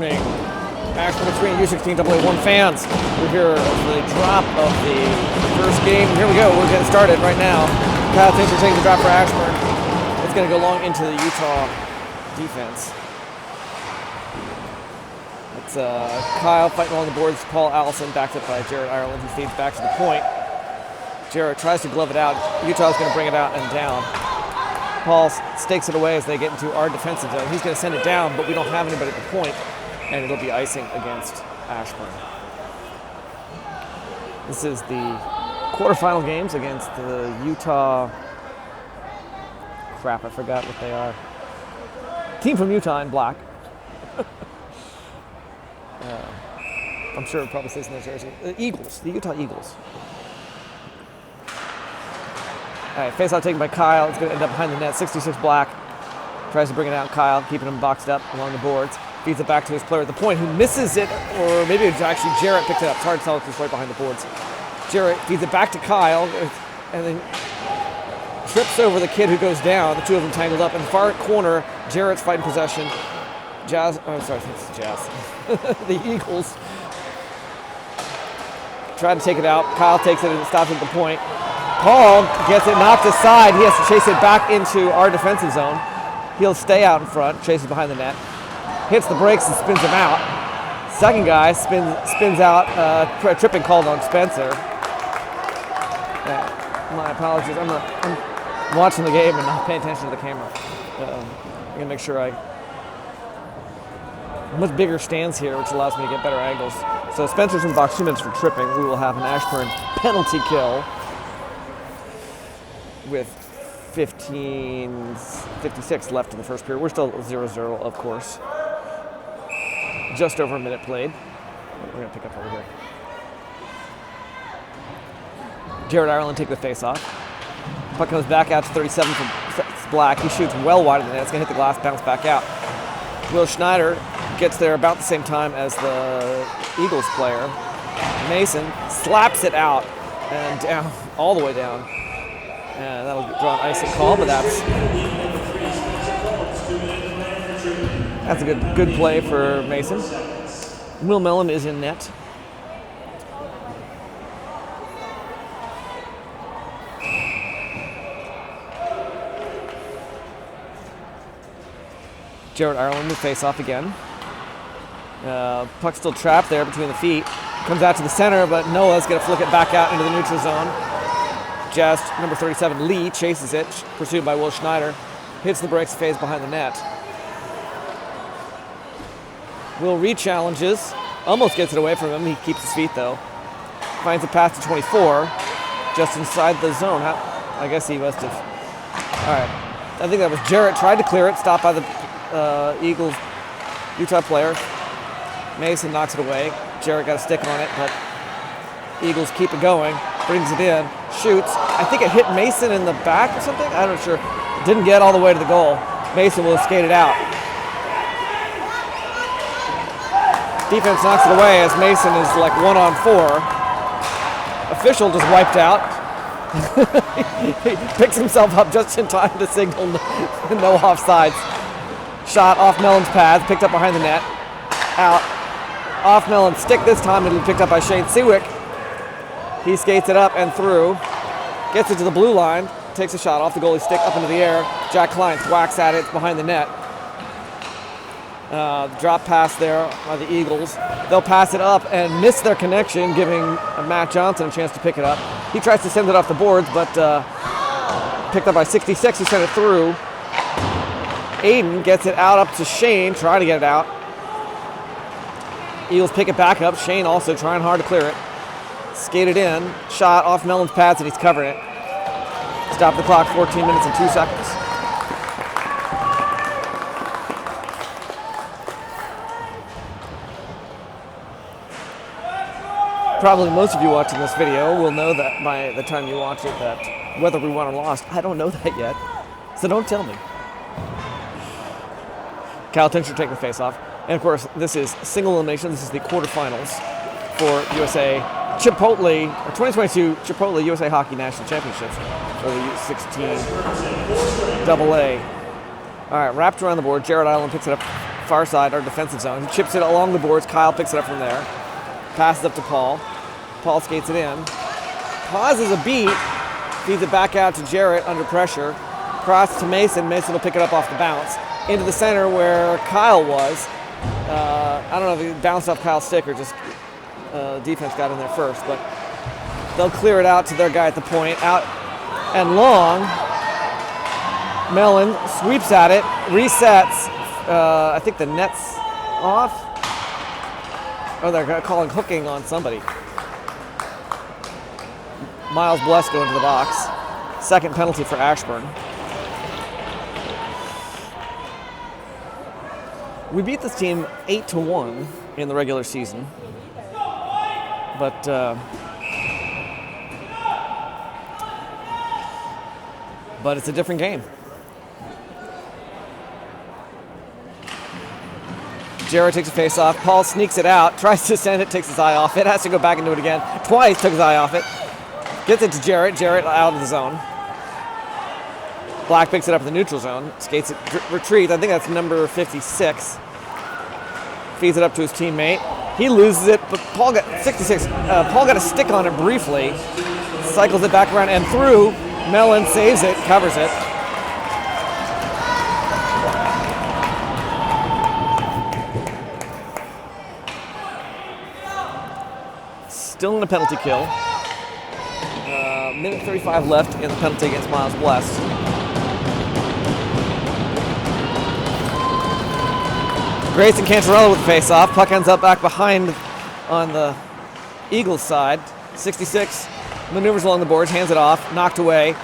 morning, Ashburn Xtreme U16AA1 fans. We're here for the drop of the first game. Here we go. We're getting started right now. Kyle thinks we're taking the drop for Ashburn. It's going to go long into the Utah defense. It's Kyle fighting along the boards. Paul Allison backed up by Jarrett Ireland, who feeds back to the point. Jarrett tries to glove it out. Utah's going to bring it out and down. Paul stakes it away as they get into our defensive zone. He's going to send it down, but we don't have anybody at the point, and it'll be icing against Ashburn. This is the quarterfinal games against the Utah. Crap, I forgot what they are. Team from Utah in black. I'm sure it probably says in their jersey. The Eagles, the Utah Eagles. All right, face-off taken by Kyle. It's going to end up behind the net. 66 black. Tries to bring it out. Kyle keeping him boxed up along the boards. Feeds it back to his player at the point, who misses it, or maybe it's actually Jarrett picked it up. It's hard to tell if he's right behind the boards. Jarrett feeds it back to Kyle, and then trips over the kid who goes down. The two of them tangled up. In the far corner, Jarrett's fighting possession. Jazz, oh, sorry, it's Jazz. The Eagles try to take it out. Kyle takes it and stops at the point. Paul gets it knocked aside. He has to chase it back into our defensive zone. He'll stay out in front, chases behind the net, hits the brakes and spins him out. Second guy spins out, tripping called on Spencer. My apologies, I'm watching the game and not paying attention to the camera. I'm gonna make sure much bigger stands here, which allows me to get better angles. So Spencer's in the box, 2 minutes for tripping. We will have an Ashburn penalty kill with 56 left in the first period. We're still 0-0, of course. Just over a minute played. We're going to pick up over here. Jarrett Ireland take the face-off. Puck comes back out to 37 from Black. He shoots well wide of the net. It's going to hit the glass, bounce back out. Will Schneider gets there about the same time as the Eagles player. Mason slaps it out and down, all the way down. And that'll draw an icing call, but that's a good play for Mason. Will Mellon is in net. Jarrett Ireland will face off again. Puck still trapped there between the feet. Comes out to the center, but Noah's going to flick it back out into the neutral zone. Just number 37, Lee, chases it, pursued by Will Schneider. Hits the brakes, fades behind the net. Will re-challenges, almost gets it away from him. He keeps his feet, though. Finds a pass to 24, just inside the zone. I guess he must have. All right. I think that was Jarrett. Tried to clear it, stopped by the Eagles Utah player. Mason knocks it away. Jarrett got a stick on it, but Eagles keep it going. Brings it in, shoots. I think it hit Mason in the back or something. I'm not sure. Didn't get all the way to the goal. Mason will skate it out. Defense knocks it away as Mason is like 1-on-4. Official just wiped out. He picks himself up just in time to signal no offsides. Shot off Mellon's pads, picked up behind the net. Out. Off Mellon's stick this time, it'll be picked up by Shane Sewick. He skates it up and through, gets it to the blue line, takes a shot off the goalie's stick up into the air. Jack Klein whacks at it behind the net. Drop pass there by the Eagles. They'll pass it up and miss their connection, giving Matt Johnson a chance to pick it up. He tries to send it off the boards, but picked up by 66, who sent it through. Aiden gets it out up to Shane, trying to get it out. Eagles pick it back up. Shane also trying hard to clear it. Skated in, shot off Mellon's pads, and he's covering it. Stop the clock, 14 minutes and 2 seconds. Probably most of you watching this video will know that by the time you watch it that whether we won or lost, I don't know that yet, so don't tell me. Cal Tincher take the face-off. And of course, this is single elimination. This is the quarterfinals for USA Chipotle, or 2022 Chipotle USA Hockey National Championships for the U16AA. All right, wrapped around the board. Jarrett Ireland picks it up far side, our defensive zone. He chips it along the boards. Kyle picks it up from there. Passes up to Paul. Paul skates it in. Pauses a beat. Feeds it back out to Jarrett under pressure. Cross to Mason. Mason will pick it up off the bounce. Into the center where Kyle was. I don't know if he bounced off Kyle's stick or just defense got in there first, but they'll clear it out to their guy at the point. Out and long. Mellon sweeps at it, resets. I think the net's off. Oh, they're calling hooking on somebody. Miles Bless going to the box. Second penalty for Ashburn. We beat this team 8-1 in the regular season, but it's a different game. Jarrett takes a face off. Paul sneaks it out, tries to send it, takes his eye off it, has to go back and do it again. Twice took his eye off it. Gets it to Jarrett. Jarrett out of the zone. Black picks it up in the neutral zone. Skates it, retreats. I think that's number 56. Feeds it up to his teammate. He loses it, but Paul got 66. Paul got a stick on it briefly. Cycles it back around and through. Mellon saves it, covers it. Still in a penalty kill. Minute 35 left in the penalty against Miles Bless. Grayson Cantarella with the face-off. Puck ends up back behind on the Eagles side. 66 maneuvers along the boards, hands it off, knocked away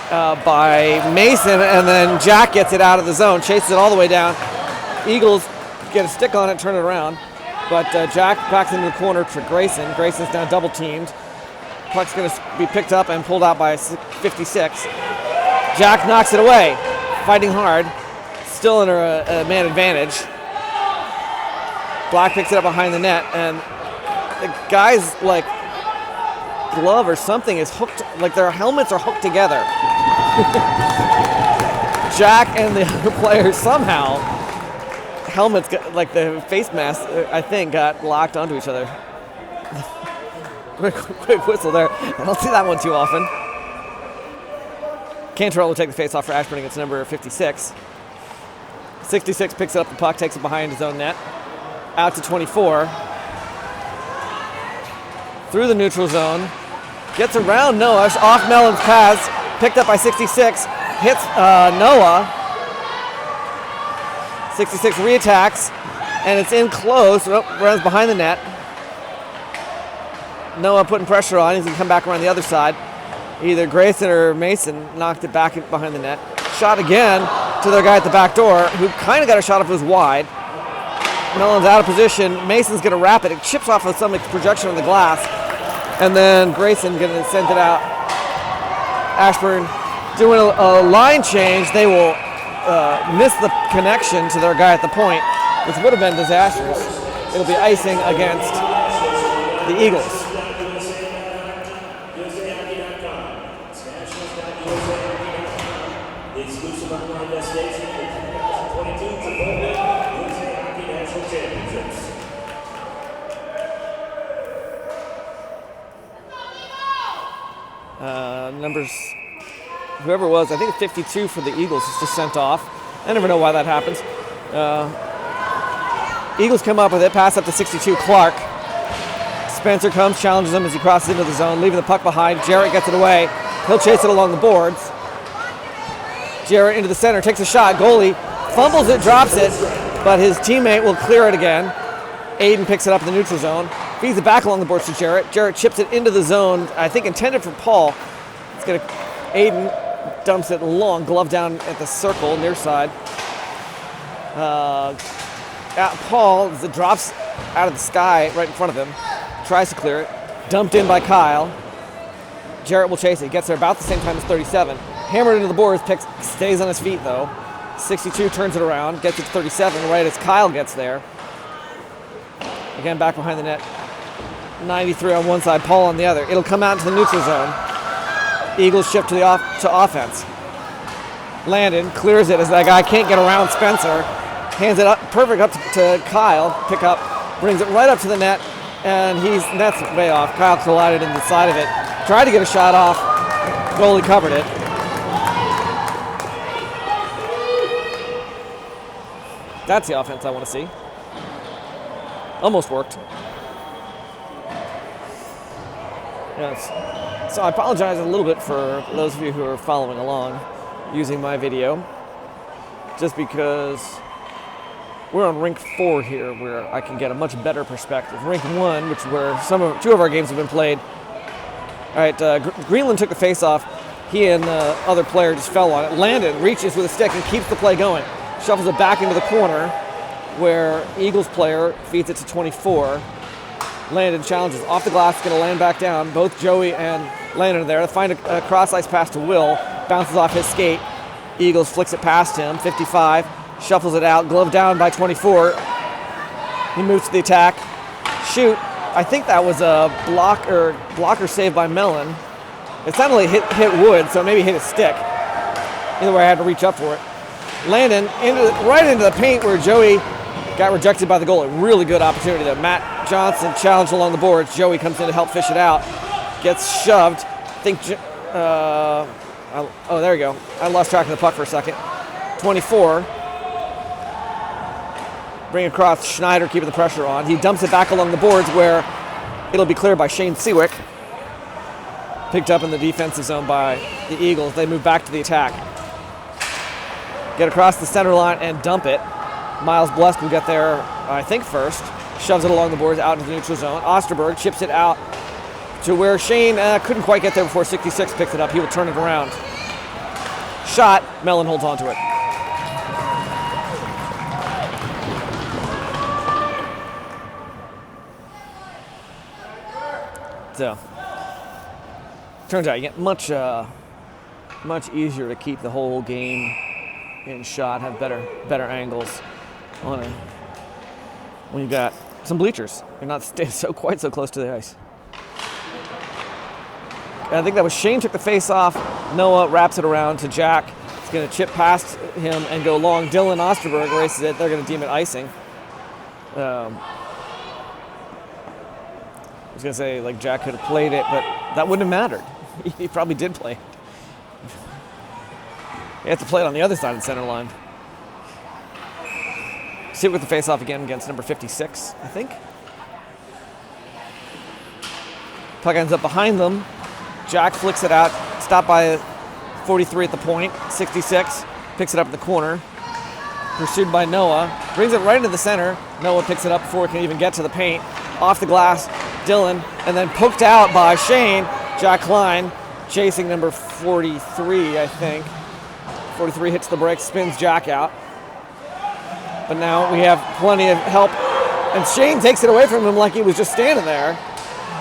by Mason, and then Jack gets it out of the zone, chases it all the way down. Eagles get a stick on it, turn it around, but Jack backs into the corner to Grayson. Grayson's now double-teamed. Puck's going to be picked up and pulled out by 56. Jack knocks it away, fighting hard, still under a man advantage. Black picks it up behind the net, and the guy's like glove or something is hooked, like their helmets are hooked together. Jack and the other players somehow, helmets, like the face mask, I think, got locked onto each other. quick whistle there. I don't see that one too often. Cantrell will take the face off for Ashburn against number 56. 66 picks up the puck, takes it behind his own net. Out to 24. Through the neutral zone. Gets around Noah, off Mellon's pass. Picked up by 66. Hits Noah. 66 reattacks. And it's in close. Runs behind the net. Noah putting pressure on. He's going to come back around the other side. Either Grayson or Mason knocked it back behind the net. Shot again to their guy at the back door, who kind of got a shot if it was wide. Mellon's out of position. Mason's going to wrap it. It chips off of some projection on the glass. And then Grayson going to send it out. Ashburn doing a line change. They will miss the connection to their guy at the point, which would have been disastrous. It'll be icing against the Eagles. Numbers, whoever it was, I think 52 for the Eagles is just sent off. I never know why that happens. Eagles come up with it, pass up to 62, Clark. Spencer comes, challenges him as he crosses into the zone, leaving the puck behind. Jarrett gets it away. He'll chase it along the boards. Jarrett into the center, takes a shot. Goalie fumbles it, drops it, but his teammate will clear it again. Aiden picks it up in the neutral zone. Feeds it back along the boards to Jarrett. Jarrett chips it into the zone, I think intended for Paul. It's going to, Aiden dumps it long, glove down at the circle, near side. At Paul, as it drops out of the sky right in front of him, tries to clear it. Dumped in by Kyle. Jarrett will chase it. Gets there about the same time as 37. Hammered into the boards, stays on his feet though. 62 turns it around, gets it to 37 right as Kyle gets there. Again, back behind the net. 93 on one side, Paul on the other. It'll come out into the neutral zone. Eagles shift to offense. Landon clears it as that guy can't get around Spencer. hands it up, perfect up to Kyle. Pick up, brings it right up to the net, and net's way off. Kyle collided in the side of it. Tried to get a shot off. Goalie covered it. That's the offense I want to see. Almost worked. Yes. So I apologize a little bit for those of you who are following along using my video, just because we're on rink 4 here, where I can get a much better perspective. Rink 1, which is where two of our games have been played. All right, Greenland took the face-off. He and the other player just fell on it. Landon reaches with a stick and keeps the play going. Shuffles it back into the corner, where Eagles player feeds it to 24. Landon challenges off the glass, going to land back down. Both Joey and Landon are there. They find a cross-ice pass to Will. Bounces off his skate. Eagles flicks it past him, 55. Shuffles it out, glove down by 24. He moves to the attack. Shoot. I think that was a blocker save by Mellon. It sounded like hit wood, so maybe hit his stick. Either way, I had to reach up for it. Landon right into the paint where Joey got rejected by the goalie. Really good opportunity there. Matt Johnson challenged along the boards. Joey comes in to help fish it out. Gets shoved. There we go. I lost track of the puck for a second. 24. Bring across Schneider, keeping the pressure on. He dumps it back along the boards where it'll be cleared by Shane Seawick. Picked up in the defensive zone by the Eagles. They move back to the attack. Get across the center line and dump it. Miles Blest will get there, I think, first. Shoves it along the boards out into the neutral zone. Osterberg chips it out to where Shane couldn't quite get there before 66 picks it up. He will turn it around. Shot. Mellon holds on to it. So, turns out you get much easier to keep the whole game in shot, have better angles on it when you've got some bleachers. You're not quite so close to the ice. I think that was Shane took the face off. Noah wraps it around to Jack. He's going to chip past him and go long. Dylan Osterberg races it. They're going to deem it icing. I was going to say, like, Jack could have played it, but that wouldn't have mattered. He probably did play. He had to play it on the other side of the center line. Sit with the face-off again against number 56, I think. Puck ends up behind them. Jack flicks it out, stopped by 43 at the point. 66 picks it up in the corner. Pursued by Noah. Brings it right into the center. Noah picks it up before it can even get to the paint. Off the glass, Dylan, and then poked out by Shane. Jack Klein chasing number 43, I think. 43 hits the brakes, spins Jack out. But now we have plenty of help. And Shane takes it away from him like he was just standing there.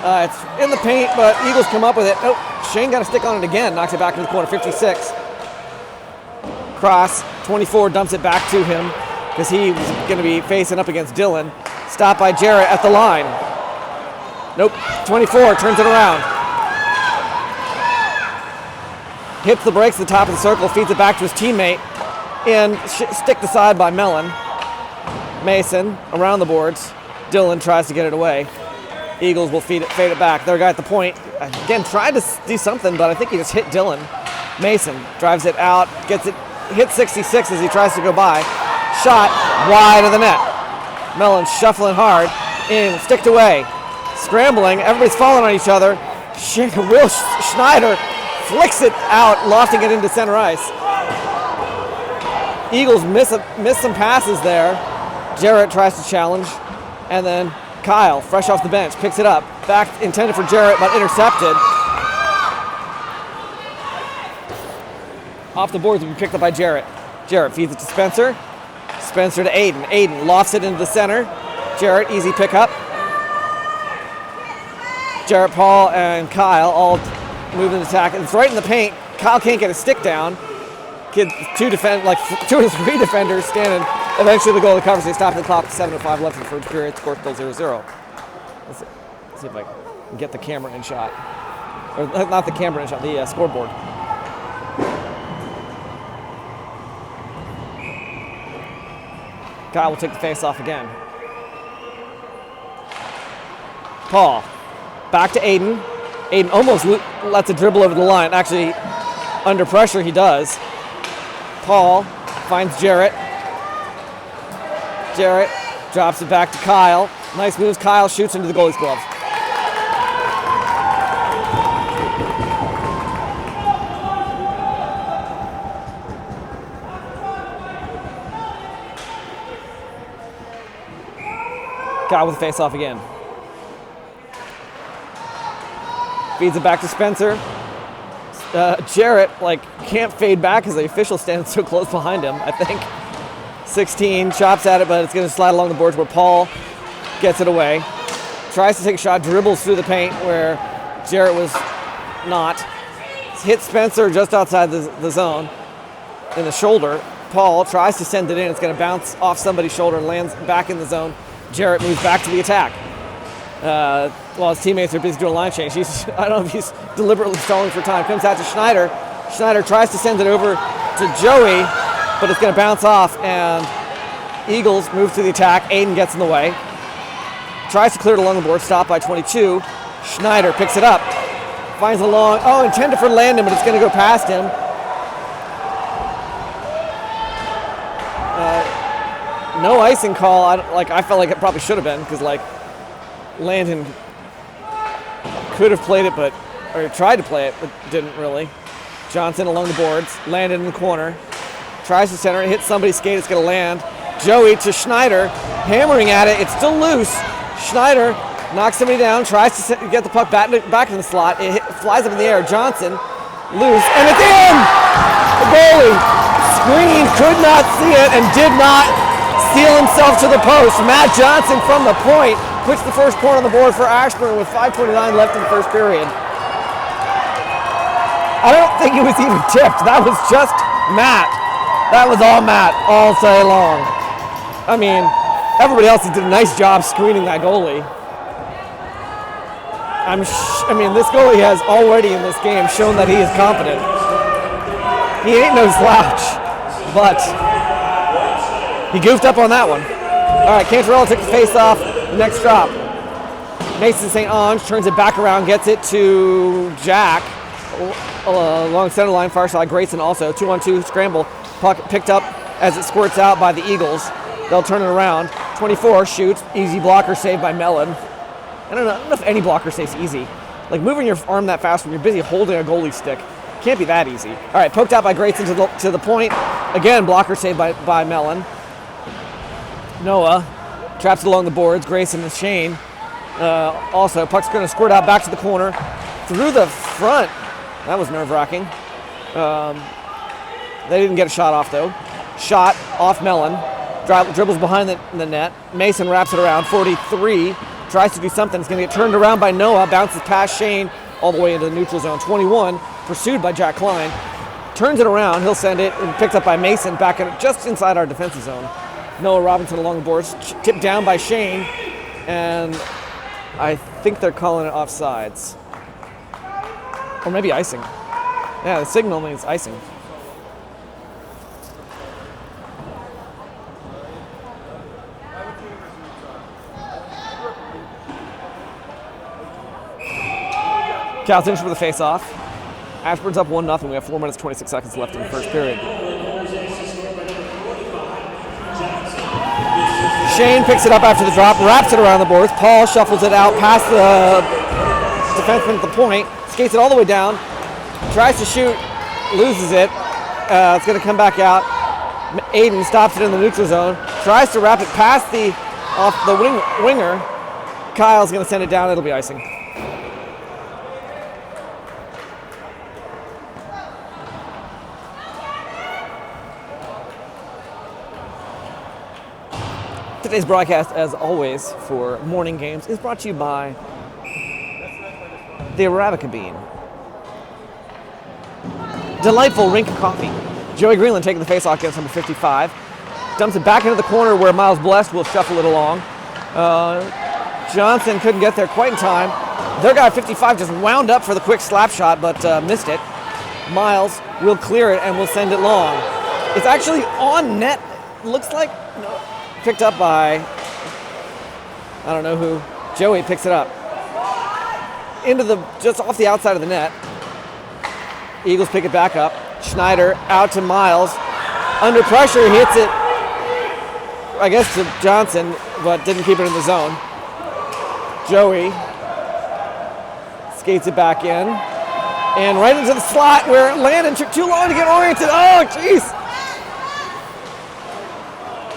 It's in the paint, but Eagles come up with it. Oh, Shane got a stick on it again. Knocks it back in the corner, 56. Cross, 24 dumps it back to him because he was going to be facing up against Dylan. Stopped by Jarrett at the line. Nope, 24 turns it around. Hits the brakes at the top of the circle, feeds it back to his teammate, and sticked aside by Mellon. Mason around the boards. Dylan tries to get it away. Eagles will fade it back. Their guy at the point, again, tried to do something, but I think he just hit Dylan. Mason drives it out, gets it, hits 66 as he tries to go by. Shot wide of the net. Mellon shuffling hard, in, sticked away. Scrambling, everybody's falling on each other. Will Schneider flicks it out, lofting it into center ice. Eagles miss some passes there. Jarrett tries to challenge, and then Kyle, fresh off the bench, picks it up. Back intended for Jarrett, but intercepted. Off the boards, will be picked up by Jarrett. Jarrett feeds it to Spencer. Spencer to Aiden. Aiden lofts it into the center. Jarrett, easy pickup. Jarrett, Paul, and Kyle all move in attack. It's right in the paint. Kyle can't get a stick down. Two or three defenders standing. Eventually the goalie covers. They stop the clock with 7:05 left in the first period. Score still 0-0. Let's see if I can get the camera in shot. Or not the camera in shot, the scoreboard. Kyle will take the face-off again. Paul, back to Aiden. Aiden almost lets it dribble over the line. Actually, under pressure, he does. Paul finds Jarrett. Jarrett drops it back to Kyle. Nice moves. Kyle shoots into the goalie's glove. Kyle with the face-off again. Feeds it back to Spencer. Jarrett can't fade back because the official stands so close behind him, I think. 16, chops at it, but it's going to slide along the boards where Paul gets it away. Tries to take a shot, dribbles through the paint where Jarrett was not. Hits Spencer just outside the zone in the shoulder. Paul tries to send it in. It's going to bounce off somebody's shoulder and lands back in the zone. Jarrett moves back to the attack. While his teammates are busy doing a line change. I don't know if he's deliberately stalling for time. Comes out to Schneider. Schneider tries to send it over to Joey, but it's going to bounce off, and Eagles move to the attack. Aiden gets in the way. Tries to clear it along the board. Stopped by 22. Schneider picks it up. Finds a long, intended for Landon, but it's going to go past him. No icing call. I felt like it probably should have been, because Landon could have played it, or tried to play it, but didn't really. Johnson along the boards. Landon in the corner. Tries to center it. Hits somebody's skate. It's going to land. Joey to Schneider. Hammering at it. It's still loose. Schneider knocks somebody down. Tries to get the puck back in the slot. It flies up in the air. Johnson loose. And it's in! The goalie screened. Could not see it and did not steal himself to the post. Matt Johnson from the point puts the first point on the board for Ashburn with 5:29 left in the first period. I don't think it was even tipped. That was just Matt. That was all Matt all day long. I mean, everybody else did a nice job screening that goalie. This goalie has already in this game shown that he is competent. He ain't no slouch, but he goofed up on that one. All right, Cantarella took the face off. Next drop. Mason St. Ange turns it back around, gets it to Jack. Along center line, far side. Grayson also. 2-on-2 scramble. Puck picked up as it squirts out by the Eagles. They'll turn it around. 24 shoots. Easy blocker save by Mellon. I don't know if any blocker save's easy. Moving your arm that fast when you're busy holding a goalie stick can't be that easy. All right, poked out by Grayson to the point. Again, blocker save by Mellon. Noah traps it along the boards. Grayson and Shane. Also, puck's going to squirt out back to the corner. Through the front. That was nerve-wracking. They didn't get a shot off, though. Shot off Mellon. Dribbles behind the net. Mason wraps it around. 43. Tries to do something. It's going to get turned around by Noah. Bounces past Shane all the way into the neutral zone. 21. Pursued by Jack Klein. Turns it around. He'll send it. And picked up by Mason back just inside our defensive zone. Noah Robinson along the boards. Tipped down by Shane. And I think they're calling it offsides. Or maybe icing. Yeah, the signal means icing. Cal's finished with a face-off. Ashburn's up 1-0. We have 4 minutes, 26 seconds left in the first period. Shane picks it up after the drop, wraps it around the boards. Paul shuffles it out past the defenseman at the point, skates it all the way down, tries to shoot, loses it. It's going to come back out. Aiden stops it in the neutral zone, tries to wrap it past off the winger. Kyle's going to send it down. It'll be icing. Today's broadcast, as always, for morning games, is brought to you by the Arabica bean. Delightful rink coffee. Joey Greenland taking the face-off against number 55. Dumps it back into the corner where Miles Blessed will shuffle it along. Johnson couldn't get there quite in time. Their guy 55 just wound up for the quick slap shot, but missed it. Miles will clear it and will send it long. It's actually on net. Looks like... No, picked up by, I don't know who. Joey picks it up. Just off the outside of the net. Eagles pick it back up. Schneider out to Miles. Under pressure, he hits it, I guess, to Johnson, but didn't keep it in the zone. Joey skates it back in. And right into the slot where Landon took too long to get oriented. Oh, jeez.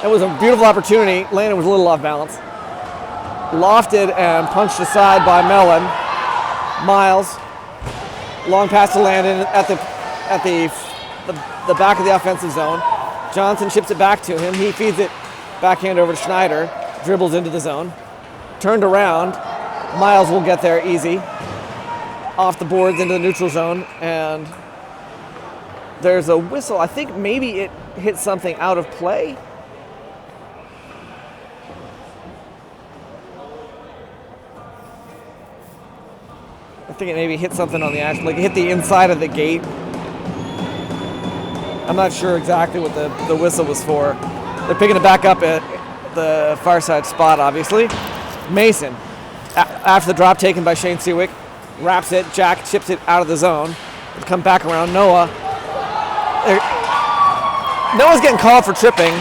That was a beautiful opportunity. Landon was a little off balance. Lofted and punched aside by Mellon. Miles. Long pass to Landon at the back of the offensive zone. Johnson chips it back to him. He feeds it backhand over to Schneider. Dribbles into the zone. Turned around. Miles will get there easy. Off the boards into the neutral zone. And there's a whistle. I think maybe it hit something out of play. I think it maybe hit something on the action, like it hit the inside of the gate. I'm not sure exactly what the whistle was for. They're picking it back up at the far side spot, obviously. Mason, after the drop taken by Shane Sewick, wraps it. Jack chips it out of the zone. It'll come back around. Noah's getting called for tripping.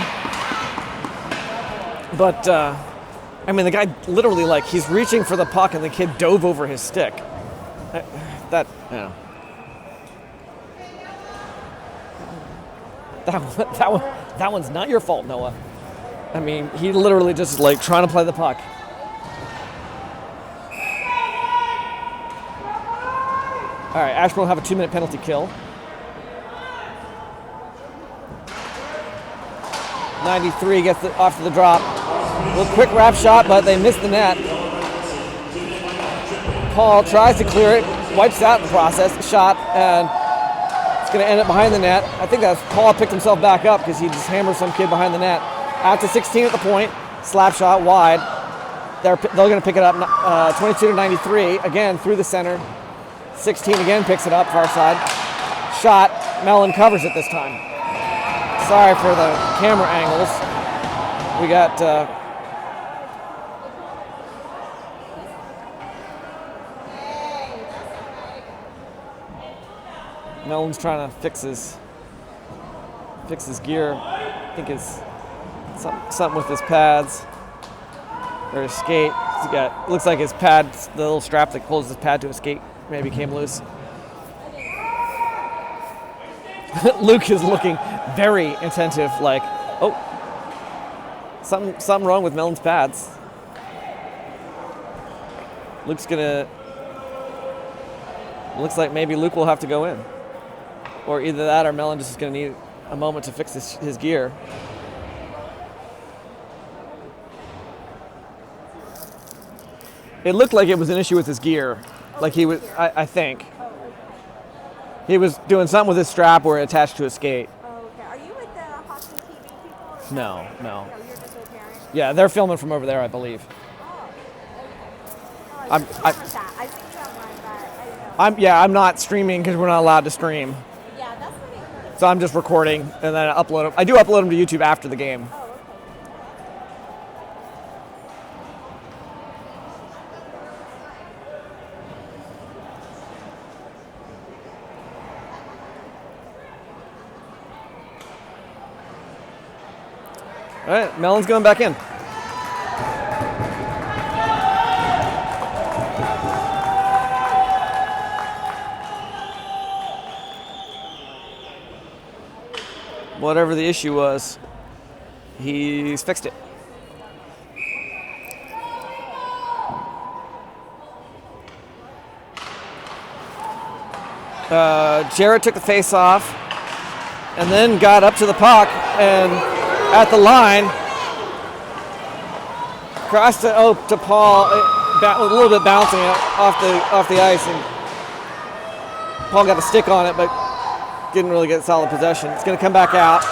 But, I mean, the guy literally, like, he's reaching for the puck and the kid dove over his stick. That one's not your fault, Noah. I mean, he literally just like trying to play the puck. All right, Ashburn will have a 2-minute penalty kill. 93 gets off to the drop. A little quick wrap shot, but they missed the net. Paul tries to clear it, wipes out the process, shot, and it's going to end up behind the net. I think that's Paul picked himself back up because he just hammered some kid behind the net. Out to 16 at the point, slap shot wide. They're going to pick it up 22-93, again through the center. 16 again picks it up, far side. Shot, Mellon covers it this time. Sorry for the camera angles. We got... Mellon's trying to fix his gear. I think it's something with his pads or his skate. Looks like his pad, the little strap that holds his pad to his skate, maybe came loose. Luke is looking very attentive, like, oh, something wrong with Mellon's pads. Looks like maybe Luke will have to go in. Or either that or Mellon just is going to need a moment to fix his gear. It looked like it was an issue with his gear. Like he was, I think. He was doing something with his strap where it attached to his skate. Oh, okay. Are you with the hockey TV people? No. No, you're just with parents? Yeah, they're filming from over there, I believe. Oh, okay. I think you online, but I'm not streaming because we're not allowed to stream. Yeah, that's what I heard. So I'm just recording and then I upload them. I do upload them to YouTube after the game. Oh, okay. All right, Mellon's going back in. Whatever the issue was, he's fixed it. Jarrett took the face off and then got up to the puck and at the line, crossed to Paul, a little bit bouncing off the ice, and Paul got a stick on it, but didn't really get solid possession. It's going to come back out.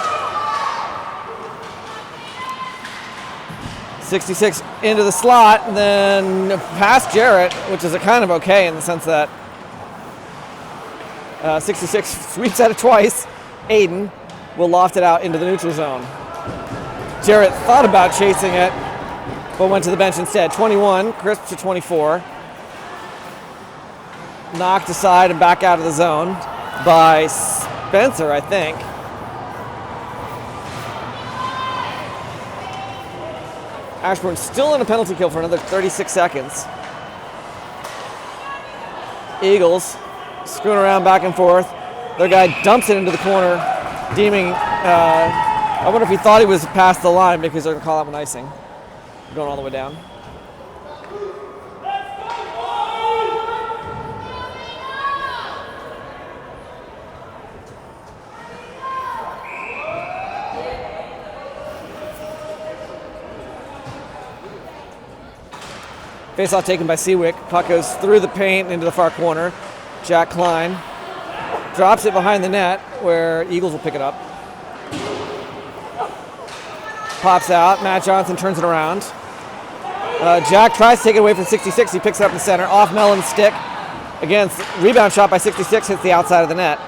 66 into the slot, and then past Jarrett, which is a kind of okay in the sense that 66 sweeps at it twice. Aiden will loft it out into the neutral zone. Jarrett thought about chasing it, but went to the bench instead. 21, crisp to 24. Knocked aside and back out of the zone by Spencer, I think. Ashburn still in a penalty kill for another 36 seconds. Eagles screwing around back and forth. Their guy dumps it into the corner, deeming, I wonder if he thought he was past the line because they're going to call out an icing. Going all the way down. Face-off taken by Seawick. Puck goes through the paint into the far corner. Jack Klein drops it behind the net where Eagles will pick it up. Pops out. Matt Johnson turns it around. Jack tries to take it away from 66. He picks it up in the center. Off Mellon's stick. Again, rebound shot by 66. Hits the outside of the net.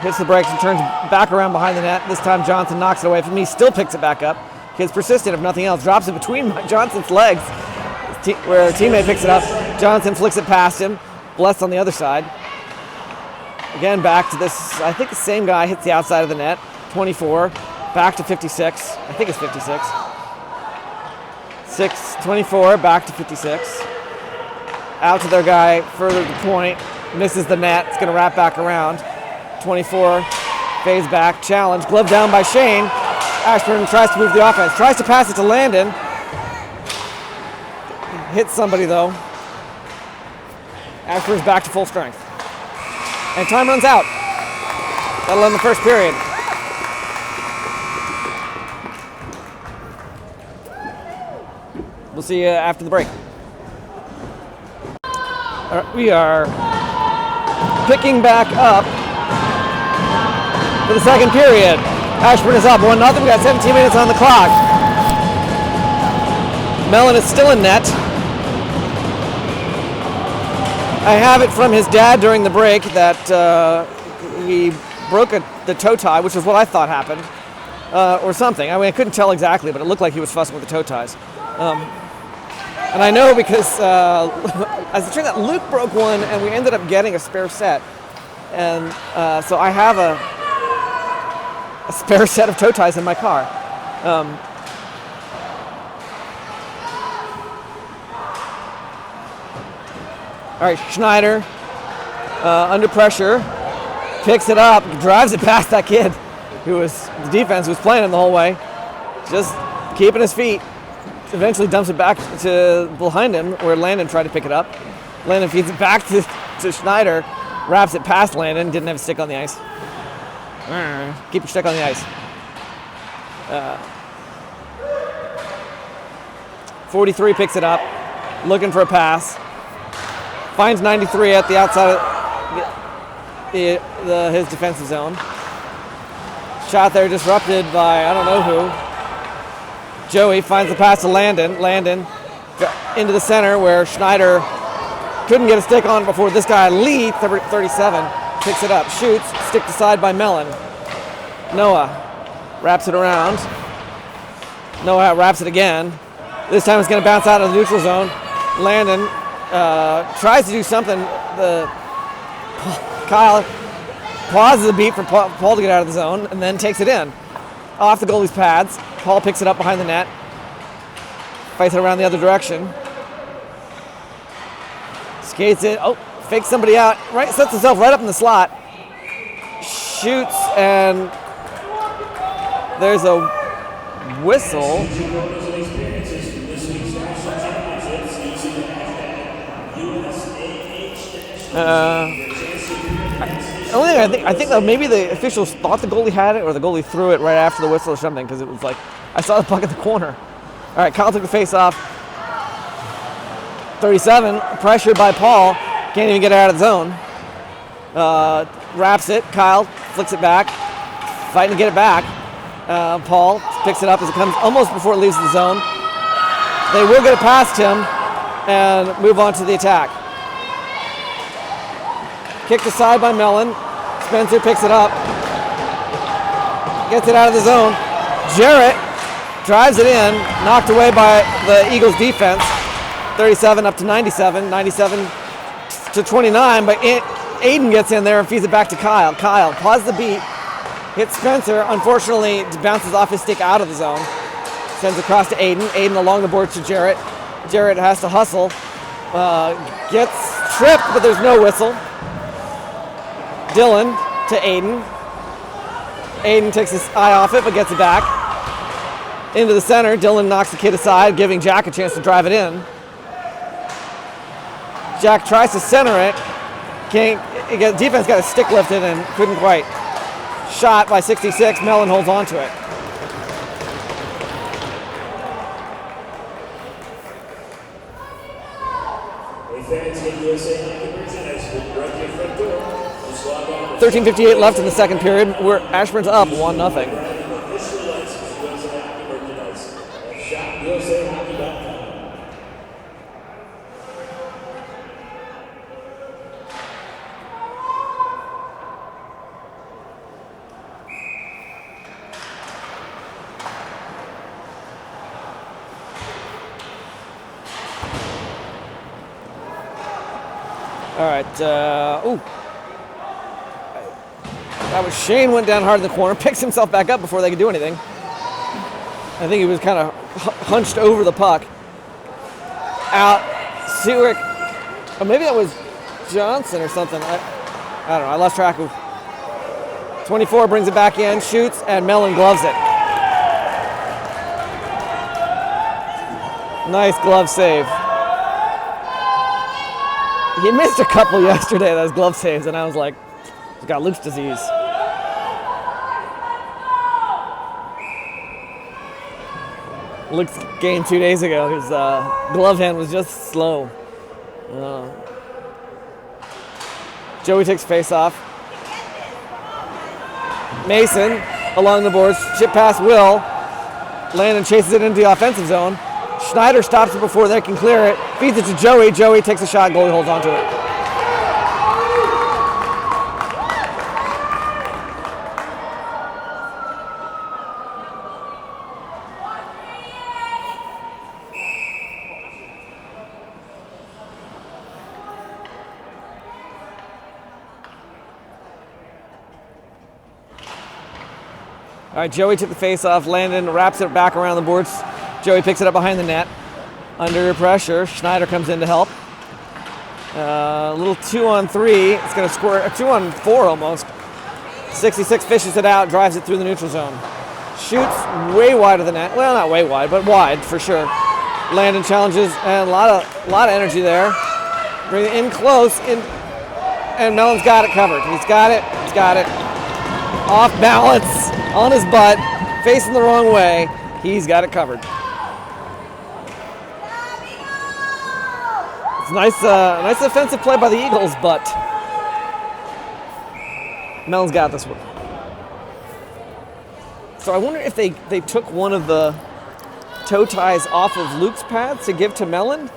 Hits the brakes and turns back around behind the net. This time Johnson knocks it away from me. Still picks it back up. He's persistent, if nothing else. Drops it between Johnson's legs, where a teammate picks it up. Johnson flicks it past him. Blessed on the other side. Again, back to this, I think the same guy hits the outside of the net. 24, back to 56. I think it's 56. 24, back to 56. Out to their guy, further to the point. Misses the net. It's going to wrap back around. 24, fades back. Challenge. Glove down by Shane. Ashburn tries to move the offense, tries to pass it to Landon. Hits somebody though. Ashburn's back to full strength. And time runs out. That'll end the first period. We'll see you after the break. All right, we are picking back up for the second period. Ashburn is up 1-0. We got 17 minutes on the clock. Mellon is still in net. I have it from his dad during the break that he broke the toe tie, which is what I thought happened, or something. I mean, I couldn't tell exactly, but it looked like he was fussing with the toe ties. And I know because, as it turned out, Luke broke one, and we ended up getting a spare set. And so I have a spare set of toe ties in my car. All right, Schneider, under pressure, picks it up, drives it past that kid who was, the defense was playing him the whole way, just keeping his feet. Eventually dumps it back to behind him where Landon tried to pick it up. Landon feeds it back to Schneider, wraps it past Landon, didn't have a stick on the ice. Keep your stick on the ice. 43 picks it up, looking for a pass. Finds 93 at the outside of his defensive zone. Shot there disrupted by I don't know who. Joey finds the pass to Landon. Landon into the center where Schneider couldn't get a stick on before this guy, Lee, 37, picks it up, shoots, stick aside by Mellon. Noah wraps it around. Noah wraps it again. This time it's going to bounce out of the neutral zone. Landon tries to do something. Kyle pauses a beat for Paul to get out of the zone and then takes it in. Off the goalie's pads. Paul picks it up behind the net. Fights it around the other direction. Skates it. Oh, fakes somebody out. Right, sets himself right up in the slot. Shoots, and there's a whistle. I think that maybe the officials thought the goalie had it, or the goalie threw it right after the whistle or something, because it was like, I saw the puck at the corner. All right, Kyle took the face off. 37, pressured by Paul, can't even get it out of the zone. Wraps it, Kyle flicks it back, fighting to get it back. Paul picks it up as it comes almost before it leaves the zone. They will get it past him and move on to the attack. Kicked aside by Mellon. Spencer picks it up. Gets it out of the zone. Jarrett drives it in, knocked away by the Eagles defense. 37 up to 97, 97 to 29, but Aiden gets in there and feeds it back to Kyle. Kyle pauses the beat, hits Spencer, unfortunately bounces off his stick out of the zone. Sends across to Aiden. Aiden along the boards to Jarrett. Jarrett has to hustle. Gets tripped, but there's no whistle. Dylan to Aiden. Aiden takes his eye off it, but gets it back. Into the center. Dylan knocks the kid aside, giving Jack a chance to drive it in. Jack tries to center it. Defense got a stick lifted and couldn't quite. Shot by 66. Mellon holds on to it. $13:58 left in the second period. Ashburn's up 1-0. All right. That was Shane went down hard in the corner, picks himself back up before they could do anything. I think he was kind of hunched over the puck. Out. Sewick. Or maybe that was Johnson or something. I don't know. I lost track of. 24 brings it back in, shoots, and Mellon gloves it. Nice glove save. He missed a couple yesterday, those glove saves, and I was like, he's got Luke's disease. Luke's game 2 days ago, his glove hand was just slow. Joey takes face off. Mason along the boards, chip pass Will. Landon chases it into the offensive zone. Schneider stops it before they can clear it. Feeds it to Joey. Joey takes a shot. Goalie holds on to it. All right, Joey took the face off. Landon wraps it back around the boards. Joey picks it up behind the net. Under pressure, Schneider comes in to help. A little 2-on-3. It's going to score a 2-on-4 almost. 66 fishes it out, drives it through the neutral zone. Shoots way wide of the net. Well, not way wide, but wide for sure. Landon challenges, and a lot of energy there. Bring it in close, and Mellon's got it covered. He's got it. He's got it. Off balance, on his butt, facing the wrong way. He's got it covered. It's nice offensive play by the Eagles, but Mellon's got this one. So I wonder if they took one of the toe ties off of Luke's pads to give to Mellon,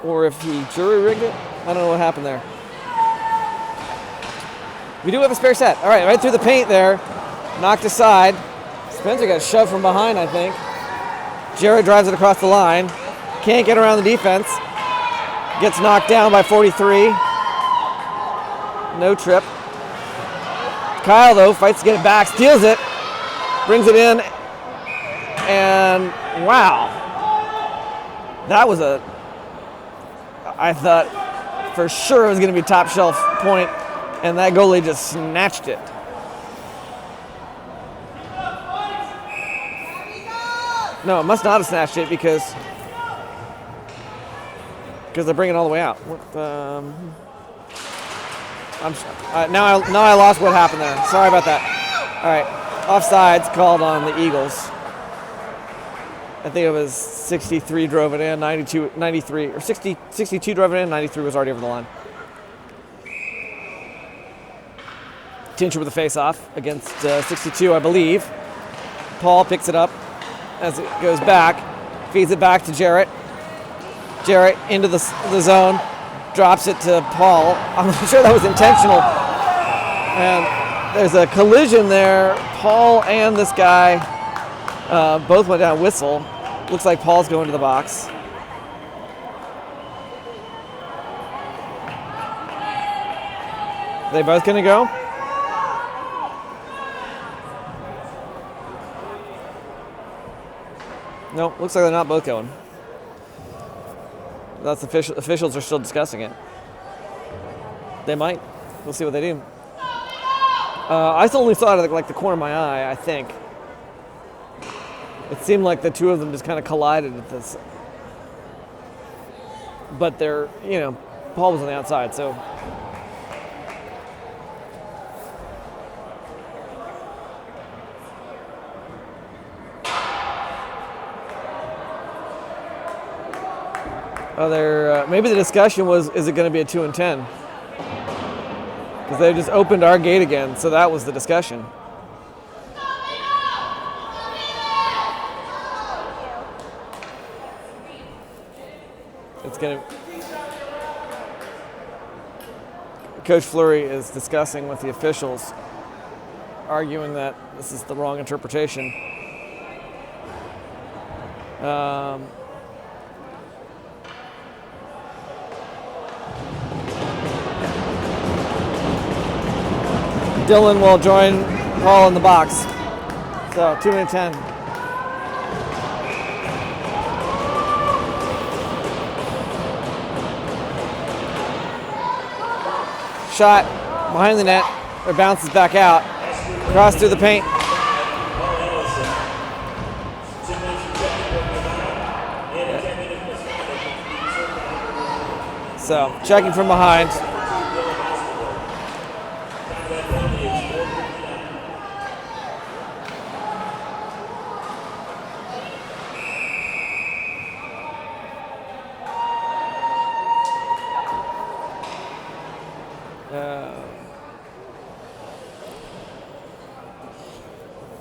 or if he jury-rigged it. I don't know what happened there. We do have a spare set. All right, right through the paint there. Knocked aside. Spencer got shoved from behind, I think. Jared drives it across the line. Can't get around the defense. Gets knocked down by 43. No trip. Kyle, though, fights to get it back. Steals it. Brings it in. And, wow. That was I thought for sure it was going to be top shelf point. And that goalie just snatched it. No, it must not have snatched it because they're bringing it all the way out. Now I lost what happened there. Sorry about that. All right, offsides called on the Eagles. I think it was 63 drove it in, 93, or 62 drove it in, 93 was already over the line. Tincher with a face-off against 62, I believe. Paul picks it up as it goes back, feeds it back to Jarrett. Jarrett into the zone, drops it to Paul. I'm not sure that was intentional. And there's a collision there. Paul and this guy Both went down. Whistle. Looks like Paul's going to the box. They both going to go? No, looks like they're not both going. That's officials are still discussing it. They might. We'll see what they do. I only saw it like the corner of my eye, I think. It seemed like the two of them just kind of collided at this. But they're, Paul was on the outside, so. Maybe the discussion was, is it going to be a 2 and 10? Because they just opened our gate again, so that was the discussion. It's going to. Coach Fleury is discussing with the officials, arguing that this is the wrong interpretation. Dylan will join Paul in the box. So 2 and 10. Shot behind the net, or bounces back out, cross through the paint. So checking from behind.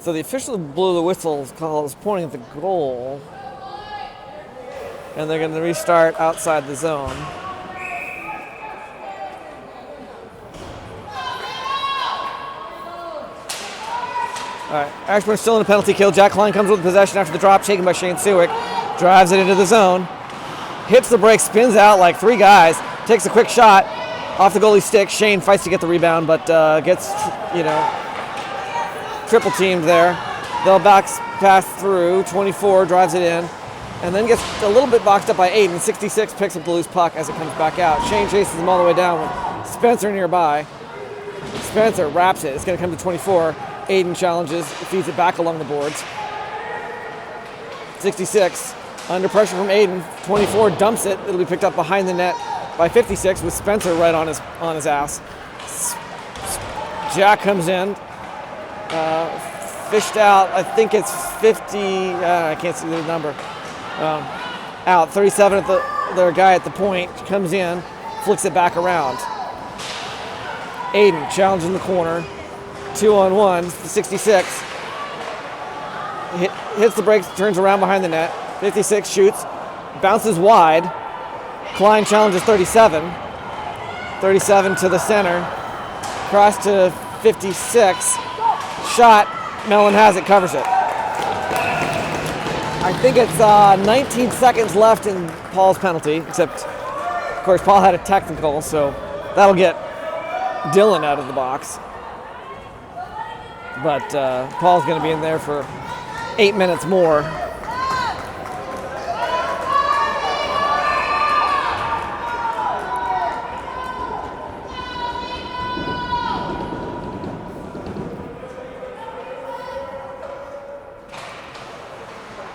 So the official blew the whistle call is pointing at the goal, and they're going to restart outside the zone. All right, Ashburn still in a penalty kill. Jack Klein comes with possession after the drop, taken by Shane Suick, drives it into the zone, hits the break, spins out like three guys, takes a quick shot off the goalie's stick. Shane fights to get the rebound, but gets, triple teamed there. They'll pass through. 24 drives it in, and then gets a little bit boxed up by Aiden. 66 picks up the loose puck as it comes back out. Shane chases him all the way down with Spencer nearby. Spencer wraps it. It's going to come to 24. Aiden challenges, feeds it back along the boards. 66 under pressure from Aiden. 24 dumps it. It'll be picked up behind the net by 56 with Spencer right on his ass. Jack comes in. Fished out, I think it's 50, I can't see the number. Out, 37 at their guy at the point, comes in, flicks it back around. Aiden challenging the corner, 2-on-1, 66. Hits the brakes, turns around behind the net. 56 shoots, bounces wide. Klein challenges 37. 37 to the center. Cross to 56. Shot, Mellon has it, covers it. I think it's 19 seconds left in Paul's penalty, except, of course, Paul had a technical, so that'll get Dylan out of the box. But Paul's going to be in there for 8 minutes more.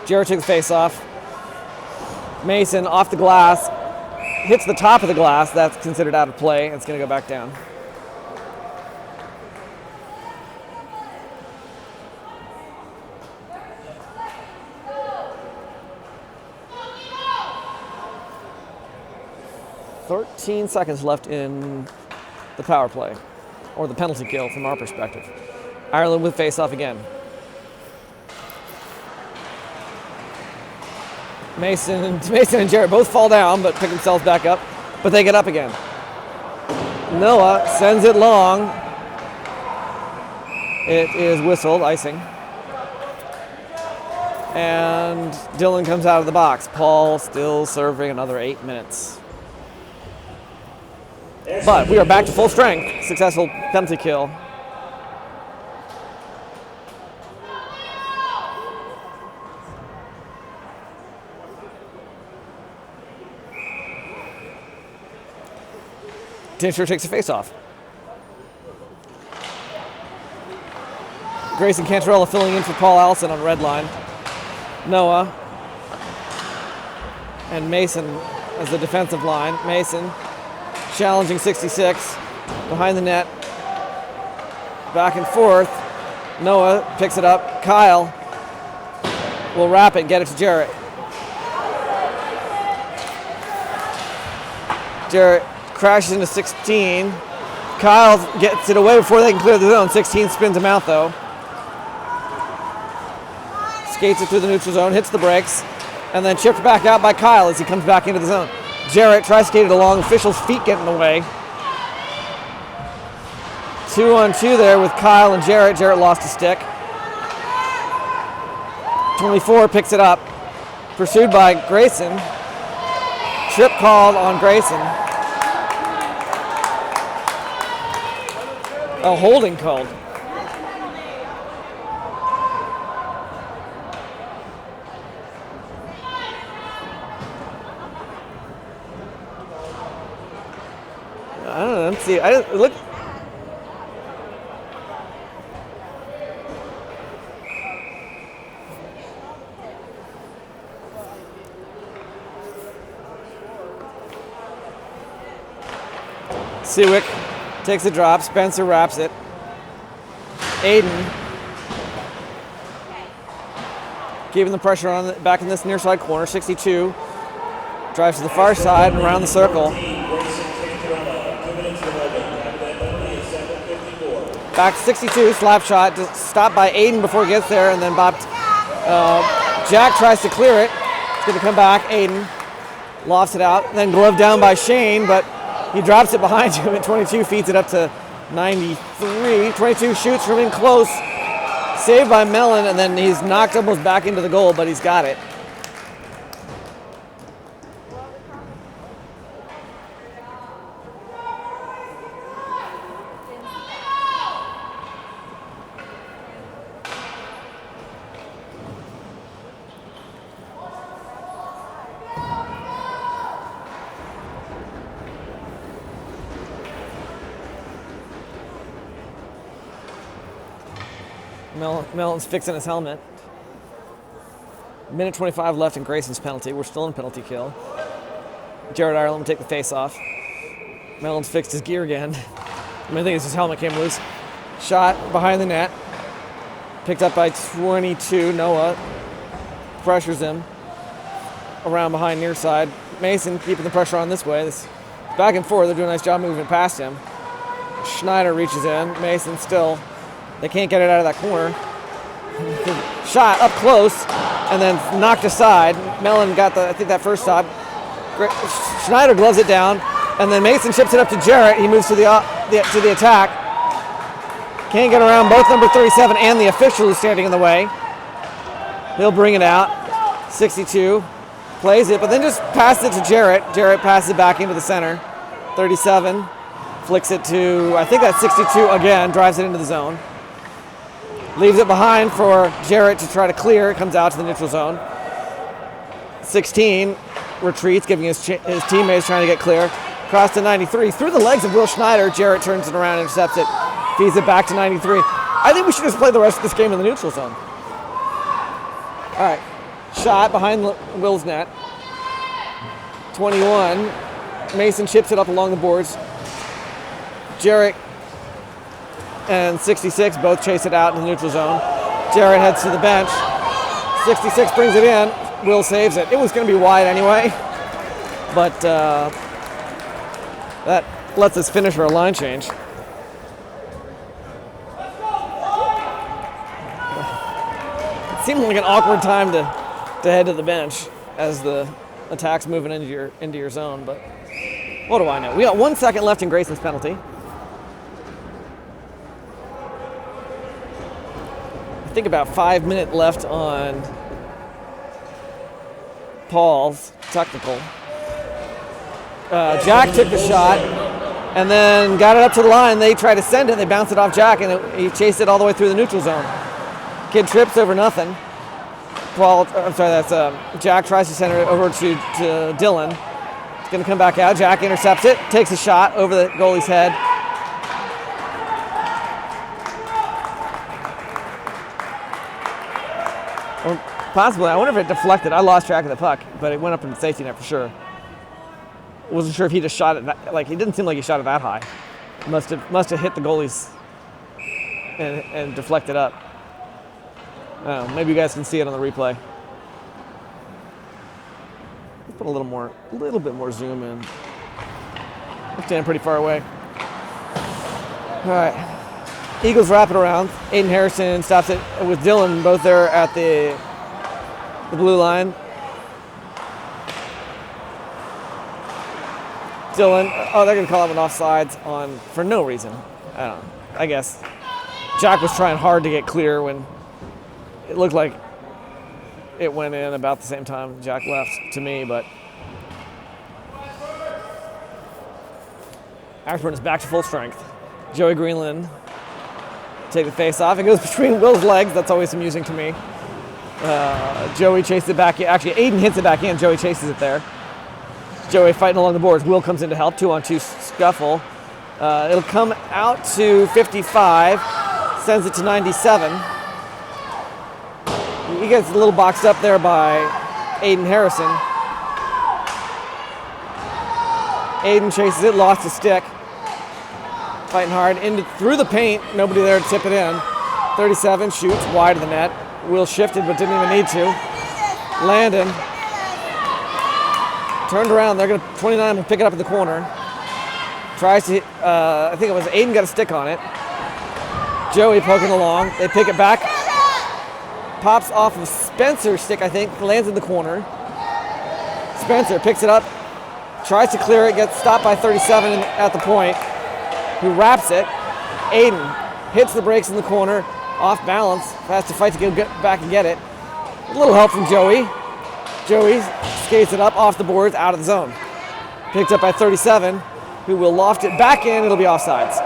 Jarrett took the face off. Mason off the glass, hits the top of the glass. That's considered out of play. It's going to go back down. "13 seconds left in the power play, or the penalty kill from our perspective. Ireland with face-off again. Mason and Jarrett both fall down, but pick themselves back up. But they get up again. Noah sends it long. It is whistled, icing. And Dylan comes out of the box. Paul still serving another 8 minutes. But we are back to full strength. Successful penalty kill. Tincher takes a face-off. Grayson Cantarella filling in for Paul Allison on red line. Noah and Mason as the defensive line. Mason challenging 66 behind the net. Back and forth. Noah picks it up. Kyle will wrap it and get it to Jarrett. Jarrett crashes into 16. Kyle gets it away before they can clear the zone. 16 spins him out though. Skates it through the neutral zone, hits the brakes, and then chipped back out by Kyle as he comes back into the zone. Jarrett tries to skate it along, officials' feet get in the way. 2-on-2 there with Kyle and Jarrett. Jarrett lost a stick. 24 picks it up, pursued by Grayson. Trip called on Grayson. A holding called. I don't know. Let's see. Look. Sewick takes a drop. Spencer wraps it. Aiden keeping the pressure on back in this near side corner. 62 drives to the far side and around the circle. Back 62, slap shot, just stopped by Aiden before he gets there, and then bopped. Jack tries to clear it. It's going to come back. Aiden lofts it out, then gloved down by Shane, but he drops it behind him at 22, feeds it up to 93. 22 shoots from in close, saved by Mellon, and then he's knocked almost back into the goal, but he's got it. Mellon's fixing his helmet. Minute 25 left in Grayson's penalty. We're still in penalty kill. Jared Ireland will take the face off. Mellon's fixed his gear again. I think it's his helmet came loose. Shot behind the net. Picked up by 22. Noah pressures him around behind near side. Mason keeping the pressure on this way. This back and forth. They're doing a nice job moving past him. Schneider reaches in. Mason still. They can't get it out of that corner. Shot up close and then knocked aside. Mellon got I think that first stop. Schneider gloves it down, and then Mason chips it up to Jarrett. He moves to the attack. Can't get around both number 37 and the official who's standing in the way. He'll bring it out. 62 plays it, but then just passes it to Jarrett. Jarrett passes it back into the center. 37 flicks it to, I think that's 62 again, drives it into the zone. Leaves it behind for Jarrett to try to clear. It comes out to the neutral zone. 16 retreats, giving his teammates trying to get clear. Cross to 93. Through the legs of Will Schneider, Jarrett turns it around, intercepts it, feeds it back to 93. I think we should just play the rest of this game in the neutral zone. All right. Shot behind Will's net. 21. Mason chips it up along the boards. Jarrett and 66 both chase it out in the neutral zone. Jarrett heads to the bench. 66 brings it in. Will saves it. It was going to be wide anyway, but that lets us finish our line change. It seemed like an awkward time to head to the bench as the attack's moving into your zone, but what do I know? We got 1 second left in Grayson's penalty. I think about 5 minutes left on Paul's technical. Jack took the shot and then got it up to the line. They tried to send it. They bounced it off Jack, and he chased it all the way through the neutral zone. Kid trips over nothing. Jack tries to send it over to Dylan. It's going to come back out. Jack intercepts it, takes a shot over the goalie's head. Or possibly, I wonder if it deflected. I lost track of the puck, but it went up in the safety net for sure. Wasn't sure if he just shot it, he didn't seem like he shot it that high. Must have hit the goalies and deflected up. I don't know, maybe you guys can see it on the replay. Let's put a little bit more zoom in. I'm standing pretty far away. All right, Eagles wrap it around. Aiden Harrison stops it with Dylan, both there at the blue line. Dylan, they're going to call him an offsides for no reason. I don't know. I guess Jack was trying hard to get clear when it looked like it went in about the same time Jack left to me, but Ashburn is back to full strength. Joey Greenland take the face off. It goes between Will's legs. That's always amusing to me. Joey chases it back in. Actually, Aiden hits it back in. Joey chases it there. Joey fighting along the boards. Will comes in to help. 2-on-2 scuffle. It'll come out to 55. Sends it to 97. He gets a little boxed up there by Aiden Harrison. Aiden chases it. Lost his stick. Fighting hard. Through the paint. Nobody there to tip it in. 37 shoots wide of the net. Will shifted but didn't even need to. Landon. Turned around, 29 will pick it up in the corner. Tries to, I think it was Aiden got a stick on it. Joey poking along, they pick it back. Pops off of Spencer's stick, I think, lands in the corner. Spencer picks it up, tries to clear it, gets stopped by 37 at the point, who wraps it. Aiden hits the brakes in the corner, off balance, has to fight to get back and get it. A little help from Joey. Joey skates it up off the boards, out of the zone. Picked up by 37, who will loft it back in. It'll be offsides.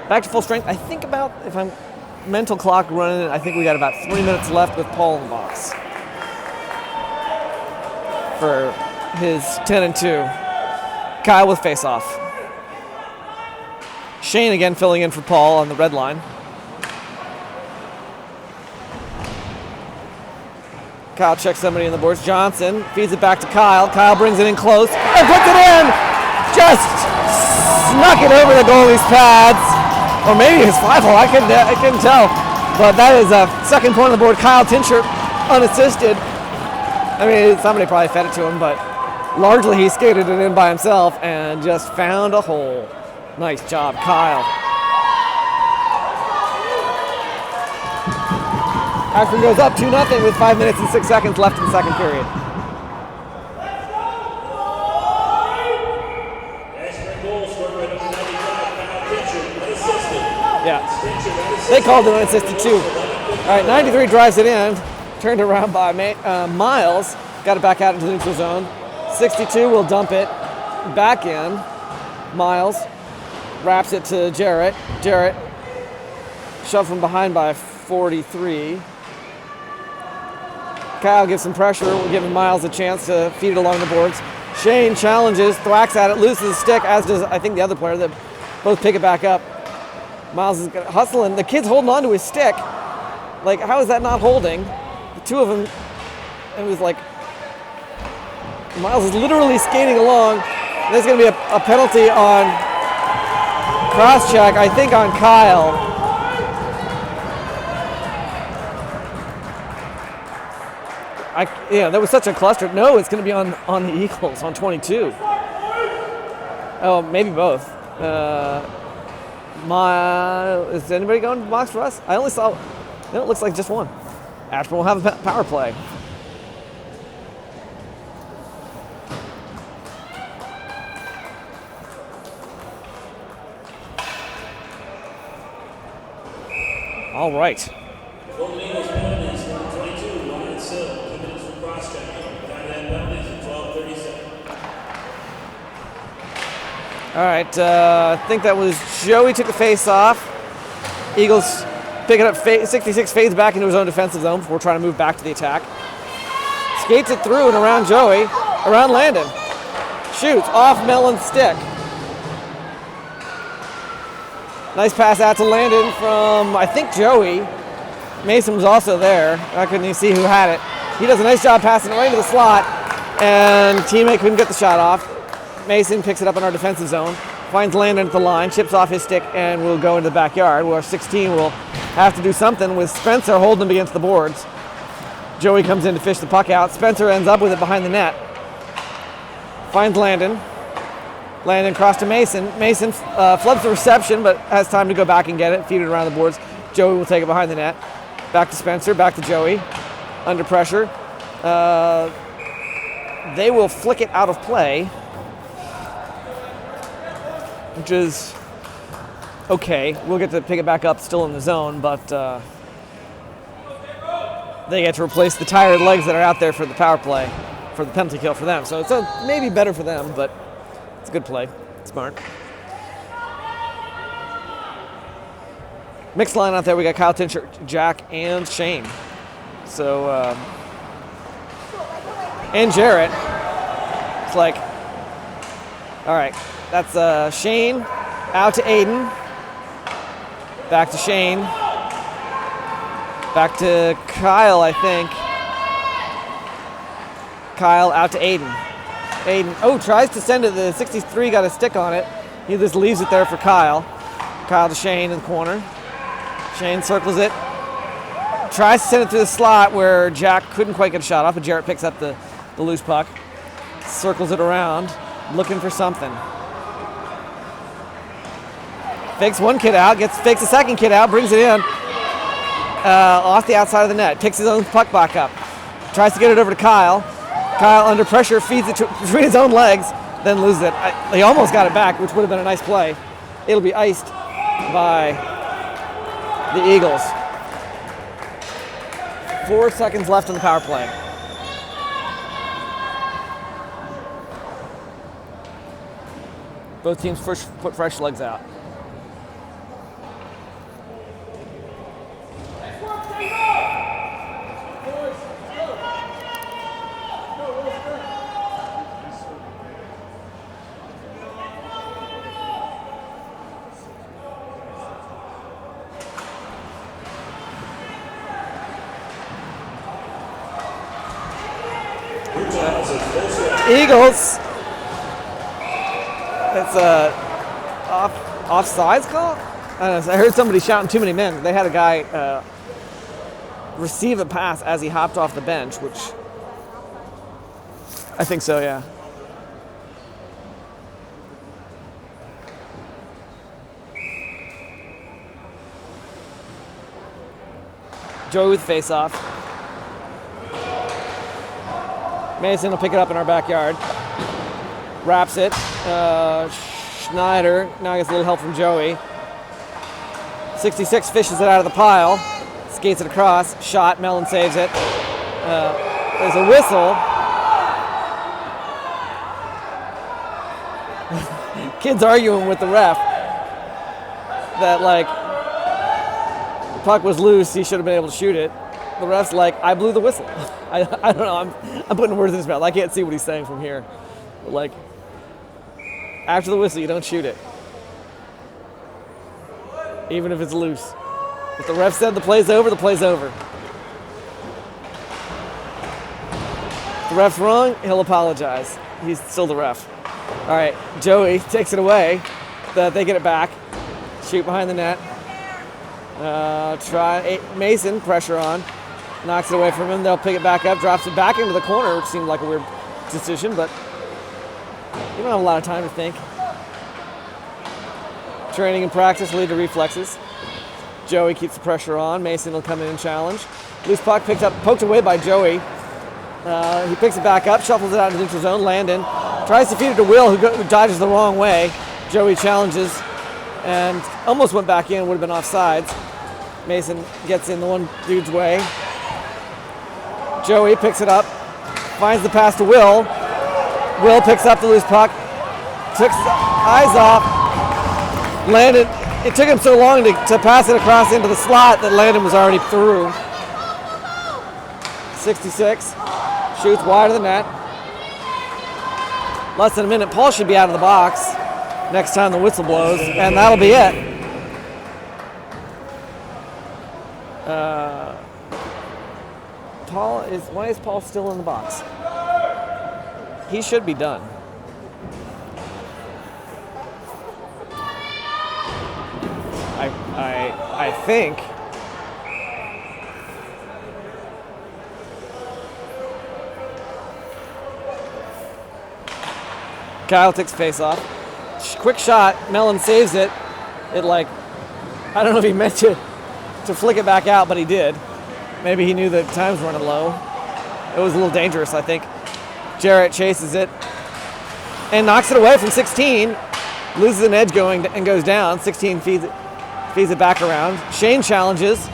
Back to full strength. I think if I'm mental clock running, I think we got about 3 minutes left with Paul in the box for his 10-2. Kyle with face-off. Shane again filling in for Paul on the red line. Kyle checks somebody in the boards. Johnson feeds it back to Kyle. Kyle brings it in close and puts it in! Just snuck it over the goalie's pads. Or maybe his 5-hole, I couldn't tell. But that is a second point on the board. Kyle Tincher unassisted. I mean, somebody probably fed it to him, but largely he skated it in by himself and just found a hole. Nice job, Kyle. Ashburn goes up 2-0 with 5 minutes and 6 seconds left in the second period. Yeah, they called it unassisted too. All right, 93 drives it in, turned around by Miles, got it back out into the neutral zone. 62 will dump it back in. Miles wraps it to Jarrett. Jarrett shoved from behind by 43. Kyle gives some pressure. We're giving Miles a chance to feed it along the boards. Shane challenges, thwacks at it, loses the stick, as does, I think, the other player. That both pick it back up. Miles is hustling. The kid's holding on to his stick. Like, how is that not holding? The two of them, it was like, Miles is literally skating along. There's going to be a penalty on cross-check, I think, on Kyle. That was such a cluster. No, it's going to be on the Eagles, on 22. Oh, maybe both. Is anybody going to the box for us? I only saw, it looks like just one. Ashburn will have a power play. All right. Golden Eagles penalties, number 22, Ryan Sill, 2 minutes for cross-check. Time to end penalties at 12:37. All right, I think that was Joey took the face off. Eagles pick it up, 66 fades back into his own defensive zone before trying to move back to the attack. Skates it through and around Joey, around Landon. Shoots off Mellon's stick. Nice pass out to Landon from, I think, Joey. Mason was also there. I couldn't even see who had it. He does a nice job passing it right into the slot, and teammate couldn't get the shot off. Mason picks it up in our defensive zone, finds Landon at the line, chips off his stick, and will go into the backyard, where 16 will have to do something with Spencer holding him against the boards. Joey comes in to fish the puck out. Spencer ends up with it behind the net. Finds Landon. Landon cross to Mason. Mason flubs the reception, but has time to go back and get it, feed it around the boards. Joey will take it behind the net. Back to Spencer, back to Joey. Under pressure. They will flick it out of play, which is okay. We'll get to pick it back up still in the zone, but they get to replace the tired legs that are out there for the power play, for the penalty kill for them. So it's maybe better for them, but it's a good play. Smart. Mixed line out there. We got Kyle Tincher, Jack, and Shane. So, and Jarrett. It's like, all right, that's Shane out to Aiden. Back to Shane. Back to Kyle, I think. Kyle out to Aiden. Aiden, tries to send it. The 63 got a stick on it. He just leaves it there for Kyle. Kyle to Shane in the corner. Shane circles it. Tries to send it through the slot where Jack couldn't quite get a shot off, but Jarrett picks up the loose puck. Circles it around, looking for something. Fakes one kid out, fakes the second kid out, brings it in. Off the outside of the net. Picks his own puck back up. Tries to get it over to Kyle. Kyle under pressure feeds it between his own legs, then loses it. He almost got it back, which would have been a nice play. It'll be iced by the Eagles. 4 seconds left in the power play. Both teams put fresh legs out. Eagles. It's a offsides call. I heard somebody shouting too many men. They had a guy receive a pass as he hopped off the bench, which I think so, yeah. Joey with face-off. Mason will pick it up in our backyard. Wraps it. Schneider now gets a little help from Joey. 66 fishes it out of the pile. Skates it across. Shot. Mellon saves it. There's a whistle. Kids arguing with the ref that, like, the puck was loose. He should have been able to shoot it. The ref's like, I blew the whistle. I don't know. I'm putting words in his mouth. I can't see what he's saying from here. But, like, after the whistle, you don't shoot it, even if it's loose. If the ref said the play's over, the play's over. If the ref's wrong, he'll apologize. He's still the ref. All right, Joey takes it away. They get it back. Shoot behind the net. Mason, pressure on. Knocks it away from him. They'll pick it back up, drops it back into the corner, which seemed like a weird decision, but you don't have a lot of time to think. Training and practice lead to reflexes. Joey keeps the pressure on. Mason will come in and challenge. Loose puck poked away by Joey. He picks it back up, shuffles it out into the neutral zone. Landon tries to feed it to Will, who dodges the wrong way. Joey challenges and almost went back in, would have been offsides. Mason gets in the one dude's way. Joey picks it up, finds the pass to Will. Will picks up the loose puck, took his eyes off. Landon, it took him so long to pass it across into the slot that Landon was already through. 66, shoots wide of the net. Less than a minute, Paul should be out of the box next time the whistle blows, and that'll be it. Why is Paul still in the box? He should be done. I think. Kyle takes face off. Quick shot. Mellon saves it. I don't know if he meant to flick it back out, but he did. Maybe he knew the time's running low. It was a little dangerous, I think. Jarrett chases it and knocks it away from 16. Loses an edge going and goes down. 16 feeds it back around. Shane challenges,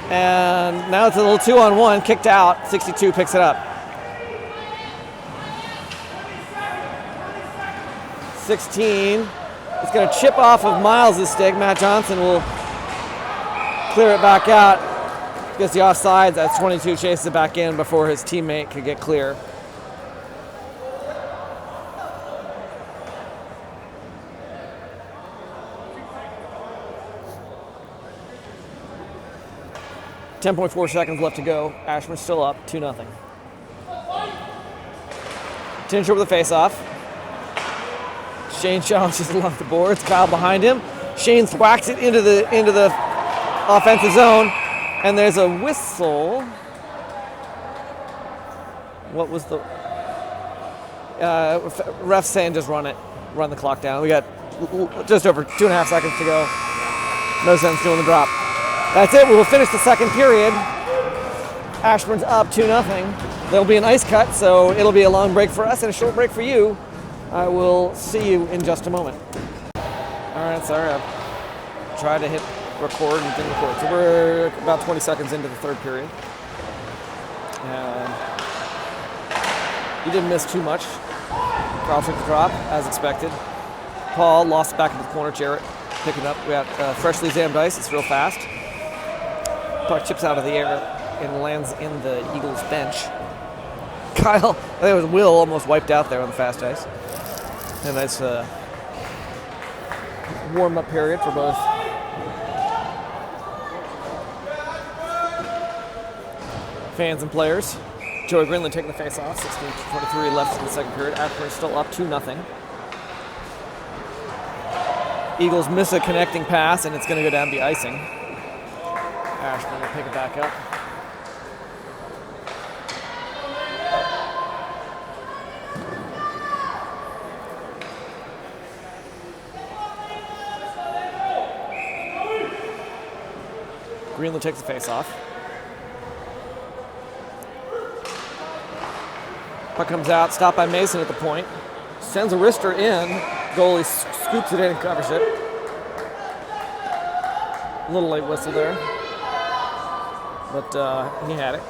and now it's a little 2-on-1, kicked out. 62 picks it up. 16. It's going to chip off of Miles' stick. Matt Johnson will clear it back out. Gets the offsides as 22 chases it back in before his teammate could get clear. .4 seconds left to go. Ashburn still up, 2-0. Tincher with a face-off. Shane challenges along the boards. Kyle behind him. Shane whacks it into the offensive zone, and there's a whistle. What was the ref saying? Just run the clock down. We got just over 2.5 seconds to go. No sense doing the drop. That's it. We will finish the second period. Ashburn's up 2-0. There'll be an ice cut, so it'll be a long break for us and a short break for you. I will see you in just a moment. All right, sorry. I tried to hit record and didn't record. So we're about 20 seconds into the third period. And you didn't miss too much. Kyle took the drop, as expected. Paul lost it back in the corner. Jarrett picking up. We got freshly jammed ice. It's real fast. Puck chips out of the air and lands in the Eagles bench. Kyle, I think it was Will, almost wiped out there on the fast ice. A nice warm-up period for both. Fans and players. Joey Greenland taking the face off. 16:23 left in the second period. Ashburn still up 2-0. Eagles miss a connecting pass, and it's going to go down to the icing. Ashburn will pick it back up. Greenland takes the face off. Puck comes out, stopped by Mason at the point. Sends a wrister in. Goalie scoops it in and covers it. A little late whistle there. But he had it.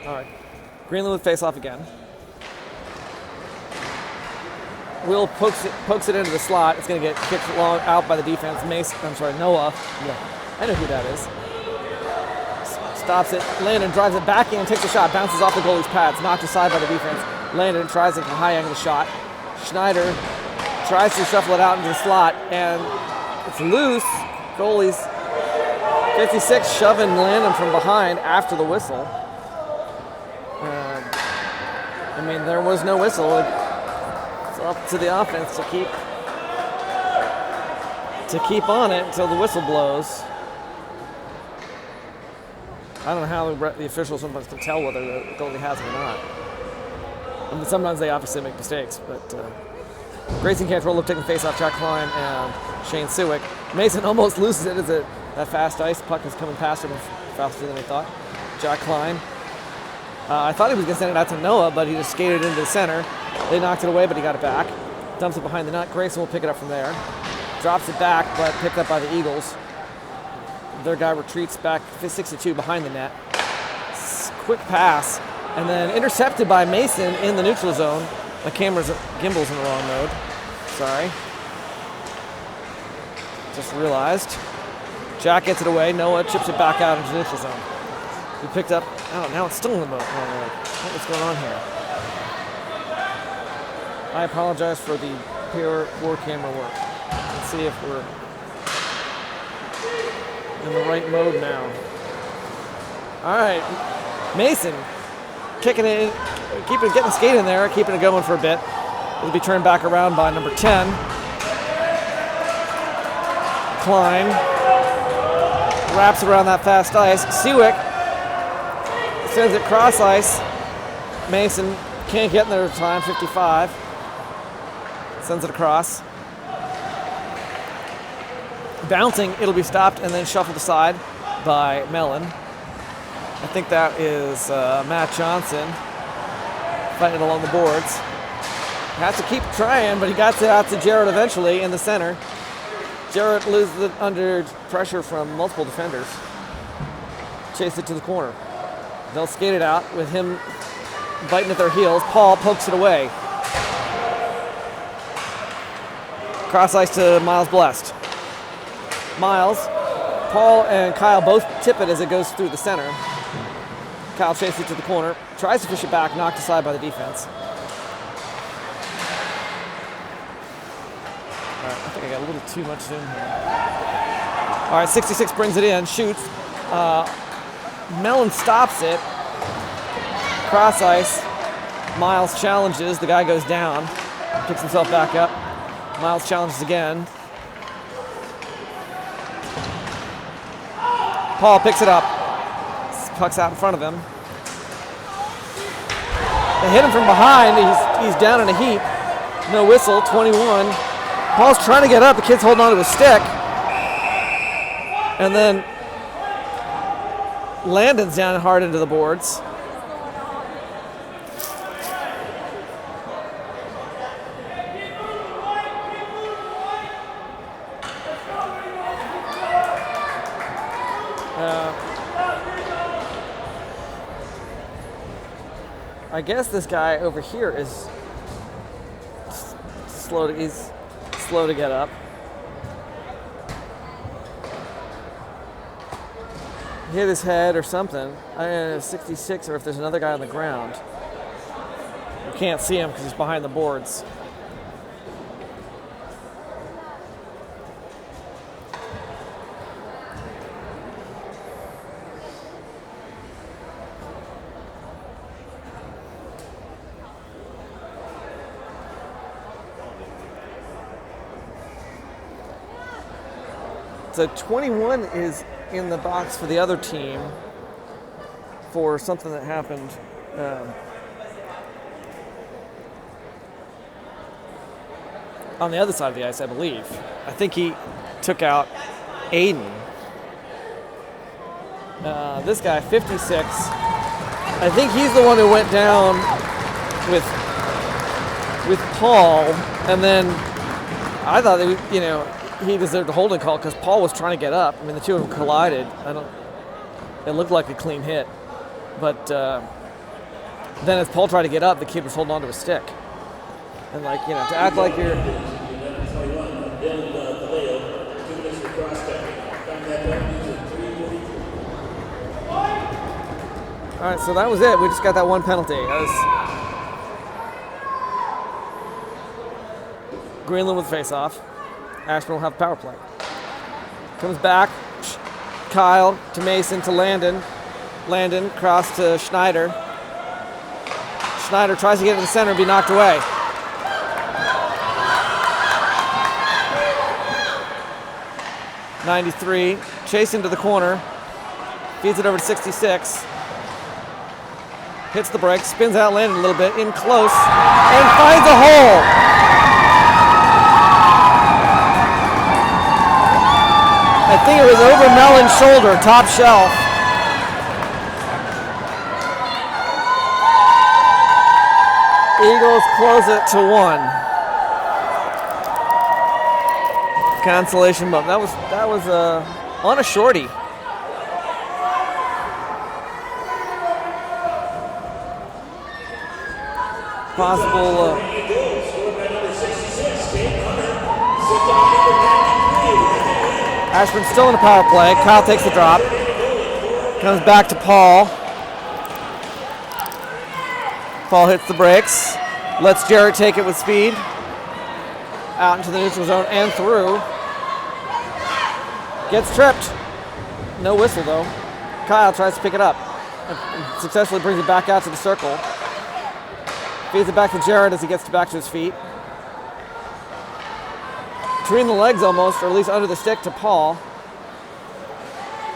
All right. Greenland with face off again. Will pokes it into the slot. It's going to get kicked out by the defense. Noah. Yeah, I know who that is. Stops it. Landon drives it back in, takes a shot, bounces off the goalie's pads, knocked aside by the defense. Landon tries a high angle shot. Schneider tries to shuffle it out into the slot, and it's loose. Goalie's 56 shoving Landon from behind after the whistle. There was no whistle. It's up to the offense to keep on it until the whistle blows. I don't know how the officials sometimes can tell whether the goalie has it or not. Sometimes they obviously make mistakes, but Grayson Cantrell taking the face-off, Jack Klein and Shane Sewick. Mason almost loses it as that fast ice puck is coming past him faster than he thought. Jack Klein. I thought he was going to send it out to Noah, but he just skated into the center. They knocked it away, but he got it back. Dumps it behind the net. Grayson will pick it up from there. Drops it back, but picked up by the Eagles. Their guy retreats back 62 behind the net. Quick pass, and then intercepted by Mason in the neutral zone. My gimbal's in the wrong mode. Sorry. Just realized. Jack gets it away. Noah chips it back out into the neutral zone. We picked up. Oh, now it's still in the wrong mode. What's going on here? I apologize for the poor war camera work. Let's see if we're in the right mode now. All right, Mason kicking it in, getting the skate in there, keeping it going for a bit. It'll be turned back around by number 10. Klein wraps around that fast ice. Seawick sends it cross ice. Mason can't get in there in time, 55. Sends it across. Bouncing, it'll be stopped and then shuffled aside by Mellon. I think that is Matt Johnson fighting along the boards. Has to keep trying, but he got it out to Jarrett eventually in the center. Jarrett loses it under pressure from multiple defenders. Chase it to the corner. They'll skate it out with him biting at their heels. Paul pokes it away. Cross ice to Miles Blessed. Miles, Paul and Kyle both tip it as it goes through the center. Kyle chases it to the corner, tries to fish it back, knocked aside by the defense. All right, I think I got a little too much zoom here. All right, 66 brings it in, shoots. Mellon stops it. Cross ice. Miles challenges. The guy goes down. Picks himself back up. Miles challenges again. Paul picks it up. Puck's out in front of him. They hit him from behind. He's down in a heap. No whistle, 21. Paul's trying to get up. The kid's holding on to his stick. And then Landon's down hard into the boards. I guess this guy over here is slow. He's slow to get up. Hit his head or something. 66, or if there's another guy on the ground. You can't see him because he's behind the boards. So 21 is in the box for the other team for something that happened on the other side of the ice, I believe. I think he took out Aiden. This guy, 56, I think he's the one who went down with Paul, and then I thought that, he deserved a holding call because Paul was trying to get up. I mean, the two of them collided. It looked like a clean hit. But then as Paul tried to get up, the kid was holding on to his stick. And to act like you're... All right, so that was it. We just got that one penalty. That was Greenland with face-off. Ashburn will have power play. Comes back. Kyle to Mason to Landon. Landon cross to Schneider. Schneider tries to get in the center and be knocked away. '93, chasing to the corner. Feeds it over to 66. Hits the break, spins out Landon a little bit, in close, and finds a hole. I think it was over Mellon's shoulder, top shelf. Eagles close it to 1. Consolation bump. That was on a shorty. Possible. Ashburn still in a power play. Kyle takes the drop. Comes back to Paul. Paul hits the brakes. Lets Jarrett take it with speed. Out into the neutral zone and through. Gets tripped. No whistle though. Kyle tries to pick it up. And successfully brings it back out to the circle. Feeds it back to Jarrett as he gets back to his feet. Between the legs almost, or at least under the stick to Paul.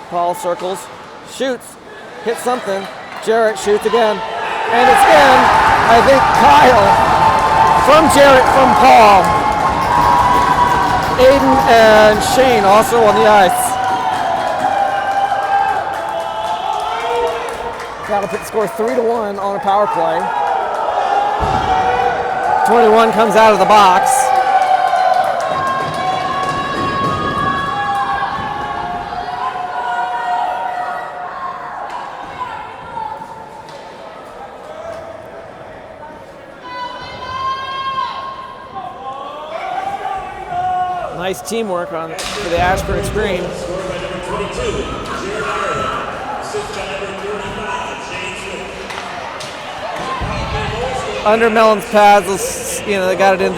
Paul circles, shoots, hits something. Jarrett shoots again, and it's in. I think Kyle from Jarrett from Paul. Aiden and Shane also on the ice. That'll put the score 3-1 on a power play. 21 comes out of the box. Nice teamwork for the Ashburn Xtreme. Under Mellon's pads, they got it in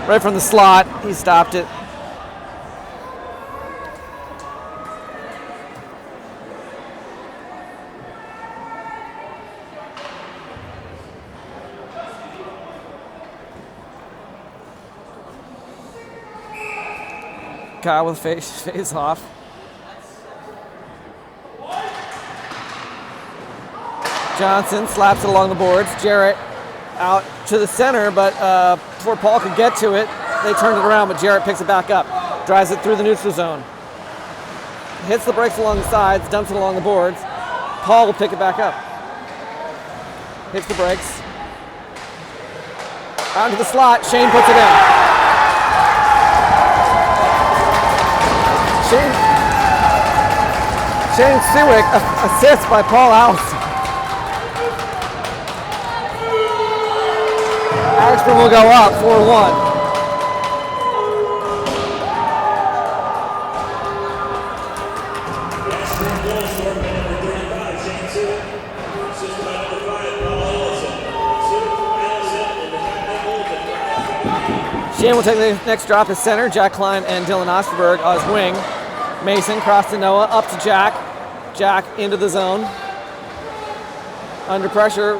right from the slot. He stopped it. Kyle with face off. Johnson slaps it along the boards. Jarrett out to the center, but before Paul could get to it, they turned it around, but Jarrett picks it back up. Drives it through the neutral zone. Hits the brakes along the sides, dumps it along the boards. Paul will pick it back up. Hits the brakes. Out into the slot, Shane puts it in. Shane Sewick, assist by Paul Allison. Ashburn will go up 4-1. Shane will take the next drop as center. Jack Klein and Dylan Osterberg as wing. Mason cross to Noah, up to Jack. Jack into the zone. Under pressure.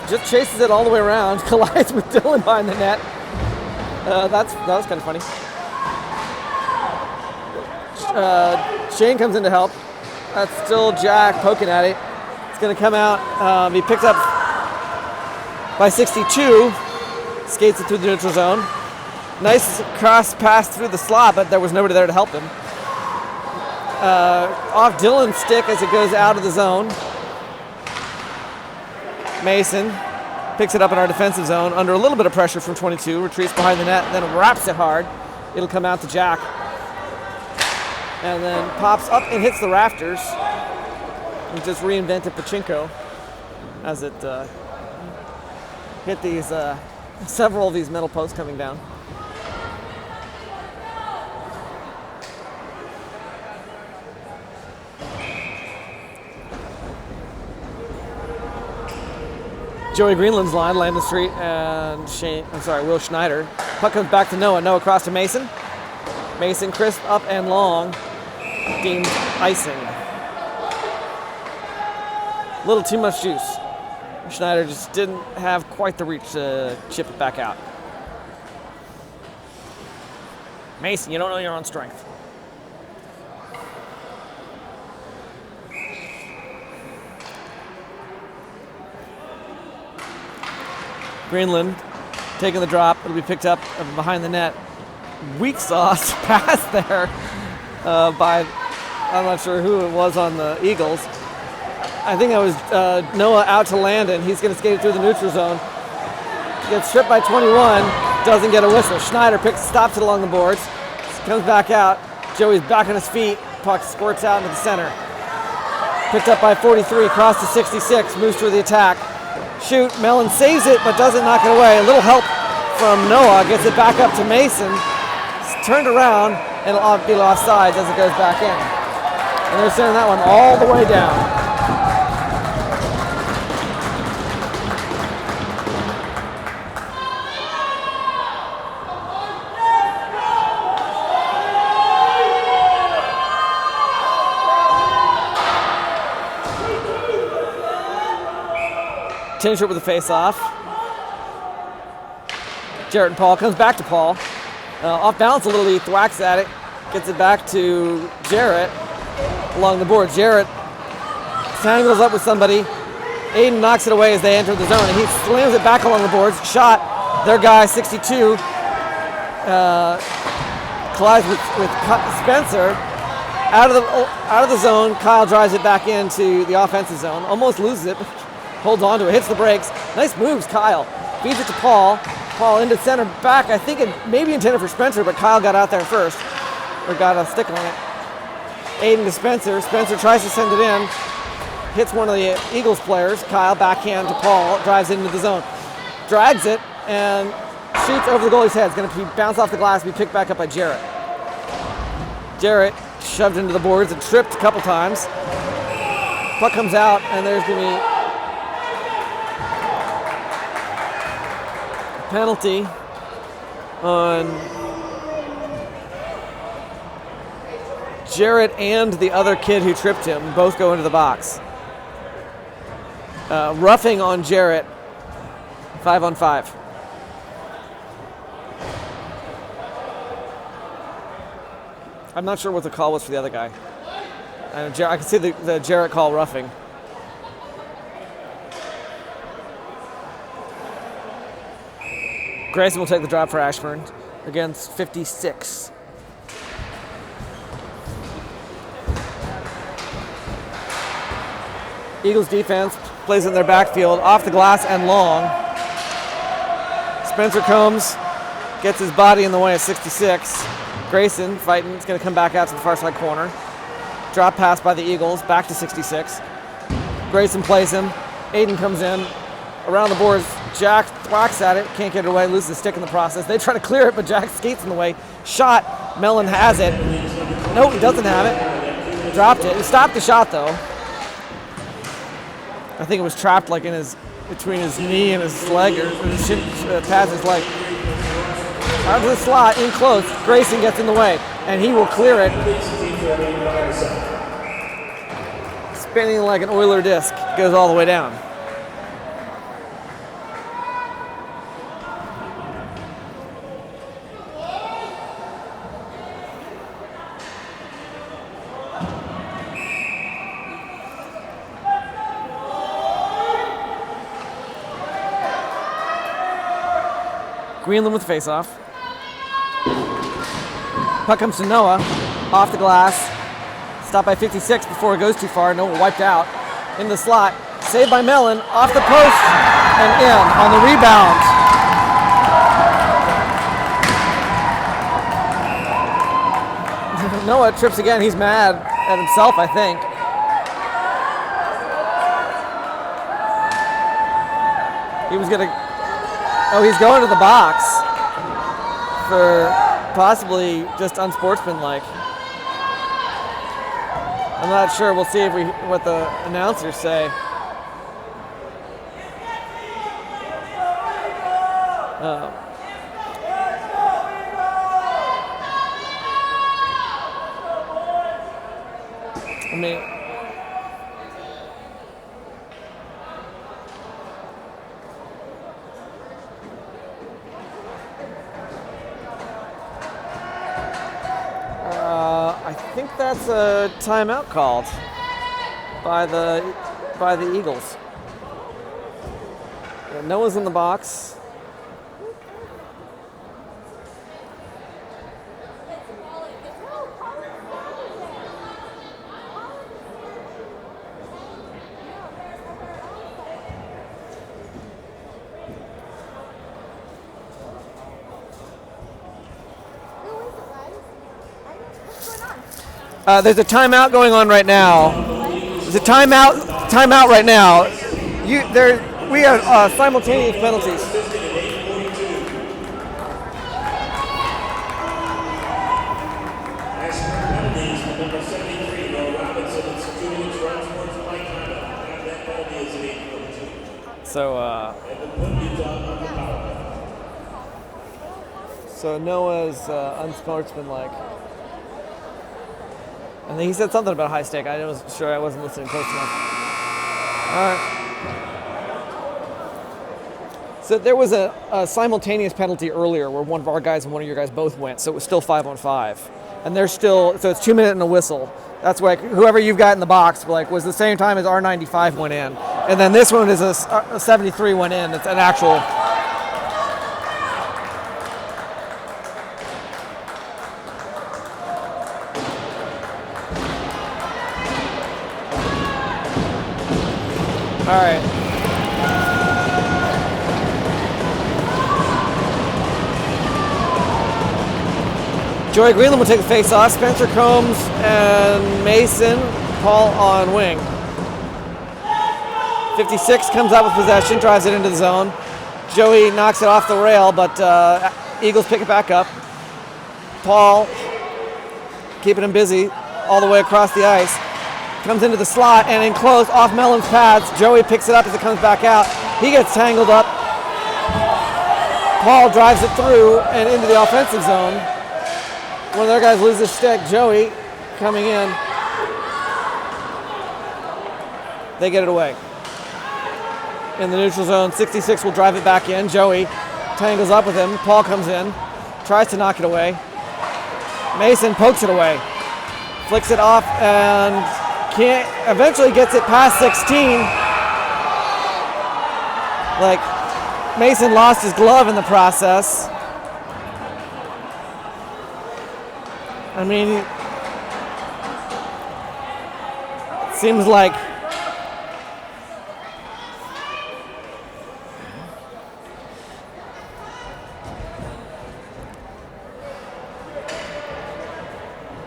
Just chases it all the way around. Collides with Dylan behind the net. That was kind of funny. Shane comes in to help. That's still Jack poking at it. It's going to come out. He picks up by 62. Skates it through the neutral zone. Nice cross pass through the slot, but there was nobody there to help him. Off Dylan's stick as it goes out of the zone. Mason picks it up in our defensive zone under a little bit of pressure from 22. Retreats behind the net, then wraps it hard. It'll come out to Jack. And then pops up and hits the rafters. We just reinvented Pachinko as it hit these several of these metal posts coming down. Joey Greenland's line, Landon Street and Will Schneider. Puck comes back to Noah. Noah across to Mason. Mason crisp up and long. Deemed icing. A little too much juice. Schneider just didn't have quite the reach to chip it back out. Mason, you don't know your own strength. Greenland taking the drop. It'll be picked up behind the net. Weak sauce pass there by, I'm not sure who it was on the Eagles. I think that was Noah out to Landon. He's going to skate it through the neutral zone. Gets stripped by 21. Doesn't get a whistle. Schneider stops it along the boards. comes back out. Joey's back on his feet. Puck squirts out into the center. Picked up by 43, across to 66, moves toward the attack. Shoot, Mellon saves it, but doesn't knock it away. A little help from Noah, gets it back up to Mason. It's turned around, and it'll be offsides as it goes back in. And they're sending that one all the way down. Tinship with a face-off. Jarrett and Paul, comes back to Paul. Off balance a little, he thwacks at it. Gets it back to Jarrett along the board. Jarrett tangles up with somebody. Aiden knocks it away as they enter the zone, and he slams it back along the boards. Shot, their guy, 62, collides with Spencer. Out of the zone, Kyle drives it back into the offensive zone. Almost loses it, but holds on to it, hits the brakes. Nice moves, Kyle. Feeds it to Paul. Paul into center back. I think it maybe intended for Spencer, but Kyle got out there first, or got a stick on it. Aiden to Spencer. Spencer tries to send it in. Hits one of the Eagles players. Kyle backhand to Paul. Drives into the zone. Drags it and shoots over the goalie's head. It's going to bounce off the glass, be picked back up by Jarrett. Jarrett shoved into the boards and tripped a couple times. Puck comes out, and there's going to be penalty on Jarrett and the other kid who tripped him. Both go into the box. Roughing on Jarrett, 5-on-5. I'm not sure what the call was for the other guy. I can see the Jarrett call roughing. Grayson will take the drop for Ashburn against 56. Eagles defense plays in their backfield, off the glass and long. Spencer Combs gets his body in the way of 66. Grayson fighting, is going to come back out to the far side corner. Drop pass by the Eagles, back to 66. Grayson plays him. Aiden comes in. Around the boards, Jack thwacks at it, can't get it away, loses the stick in the process. They try to clear it, but Jack skates in the way. Shot, Mellon has it. Nope, he doesn't have it. Dropped it. He stopped the shot, though. I think it was trapped like between his knee and his leg, or his shin, past his leg. Out of the slot, in close. Grayson gets in the way, and he will clear it. Spinning like an Oiler disc, goes all the way down. Greenland with the face-off. Puck comes to Noah, off the glass. Stopped by 56 before it goes too far. Noah wiped out. In the slot, saved by Mellon, off the post and in on the rebound. Noah trips again. He's mad at himself, I think. He was gonna. Oh, he's going to the box for possibly just unsportsmanlike. I'm not sure. We'll see what the announcers say. I mean, I think that's a timeout called by the Eagles. Yeah, Noah's in the box. There's a timeout going on right now. There's a timeout right now. We have simultaneous penalties. Ashburn penalties for number 73, Will Robinson. It's 2 minutes run towards the light conduct. That penalty is an 8:42. So, And the put Utah on the power play. so Noah's unsportsmanlike. And then he said something about high stake. I wasn't sure. I wasn't listening close enough. All right. So there was a simultaneous penalty earlier where one of our guys and one of your guys both went. So it was still 5-on-5. And they're still, so it's 2 minutes and a whistle. That's like whoever you've got in the box was the same time as R95 went in. And then this one is a 73 went in. It's an actual. All right. Joey Greenland will take the face off. Spencer Combs and Mason Paul on wing. 56 comes out with possession, drives it into the zone. Joey knocks it off the rail, but Eagles pick it back up. Paul keeping him busy all the way across the ice. Comes into the slot and in close off Mellon's pads. Joey picks it up as it comes back out. He gets tangled up. Paul drives it through and into the offensive zone. One of their guys loses stick. Joey coming in. They get it away. In the neutral zone, 66 will drive it back in. Joey tangles up with him. Paul comes in, tries to knock it away. Mason pokes it away. Flicks it off and eventually gets it past 16. Like, Mason lost his glove in the process. I mean, it seems like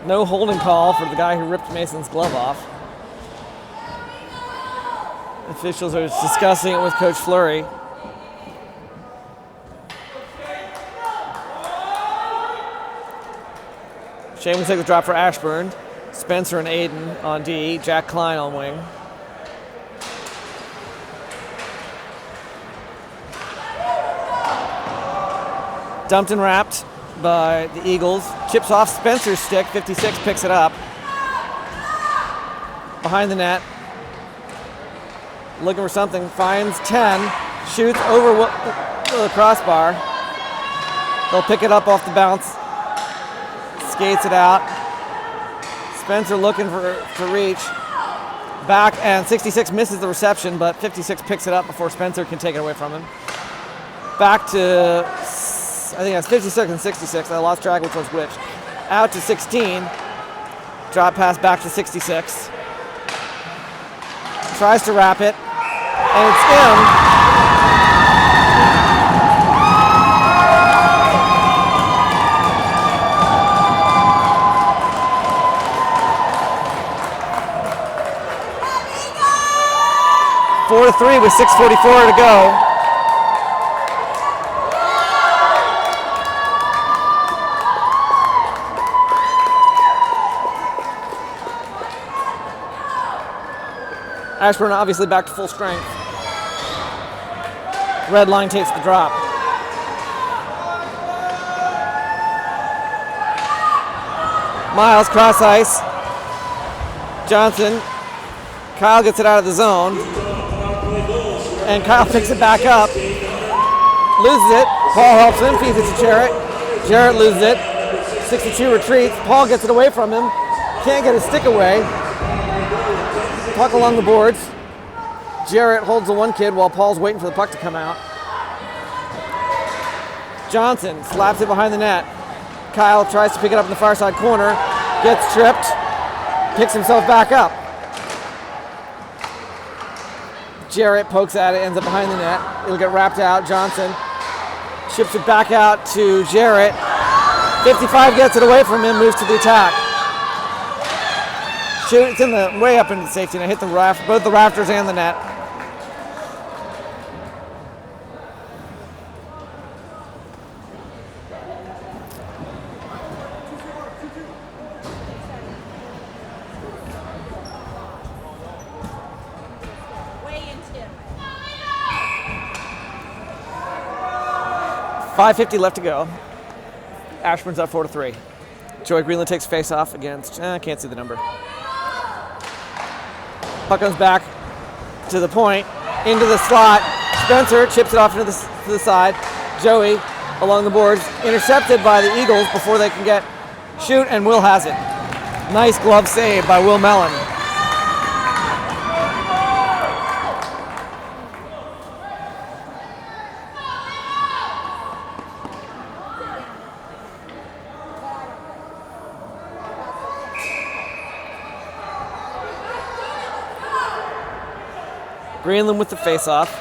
no holding call for the guy who ripped Mason's glove off. Officials are discussing it with Coach Fleury. Shane will take the drop for Ashburn. Spencer and Aiden on D. Jack Klein on wing. Dumped and wrapped by the Eagles. Chips off Spencer's stick. 56 picks it up. Behind the net. Looking for something. Finds 10. Shoots over the crossbar. They'll pick it up off the bounce. Skates it out. Spencer looking for reach. Back, and 66 misses the reception, but 56 picks it up before Spencer can take it away from him. Back to, I think that's 56 and 66. I lost track which was which. Out to 16. Drop pass back to 66. Tries to wrap it, and it's in. Four to 3 with 6:44 to go. Ashburn obviously back to full strength. Red line takes the drop. Miles cross ice. Johnson. Kyle gets it out of the zone. And Kyle picks it back up. Loses it. Paul helps him, feeds it to Jarrett. Jarrett loses it. 62 retreats. Paul gets it away from him. Can't get his stick away. Puck along the boards. Jarrett holds the one kid while Paul's waiting for the puck to come out. Johnson slaps it behind the net. Kyle tries to pick it up in the far side corner. Gets tripped. Picks himself back up. Jarrett pokes at it, ends up behind the net. It'll get wrapped out. Johnson ships it back out to Jarrett. 55 gets it away from him, moves to the attack. Shoot, it's in the way up into the safety net. Hit the both the rafters and the net. Way into. 5:50 left to go. Ashburn's up 4-3. Joey Greenland takes face off against, I can't see the number. Puck comes back to the point, into the slot. Spencer chips it off to the side. Joey along the boards, intercepted by the Eagles before they can get shoot, and Will has it. Nice glove save by Will Mellon. Greenland with the face-off.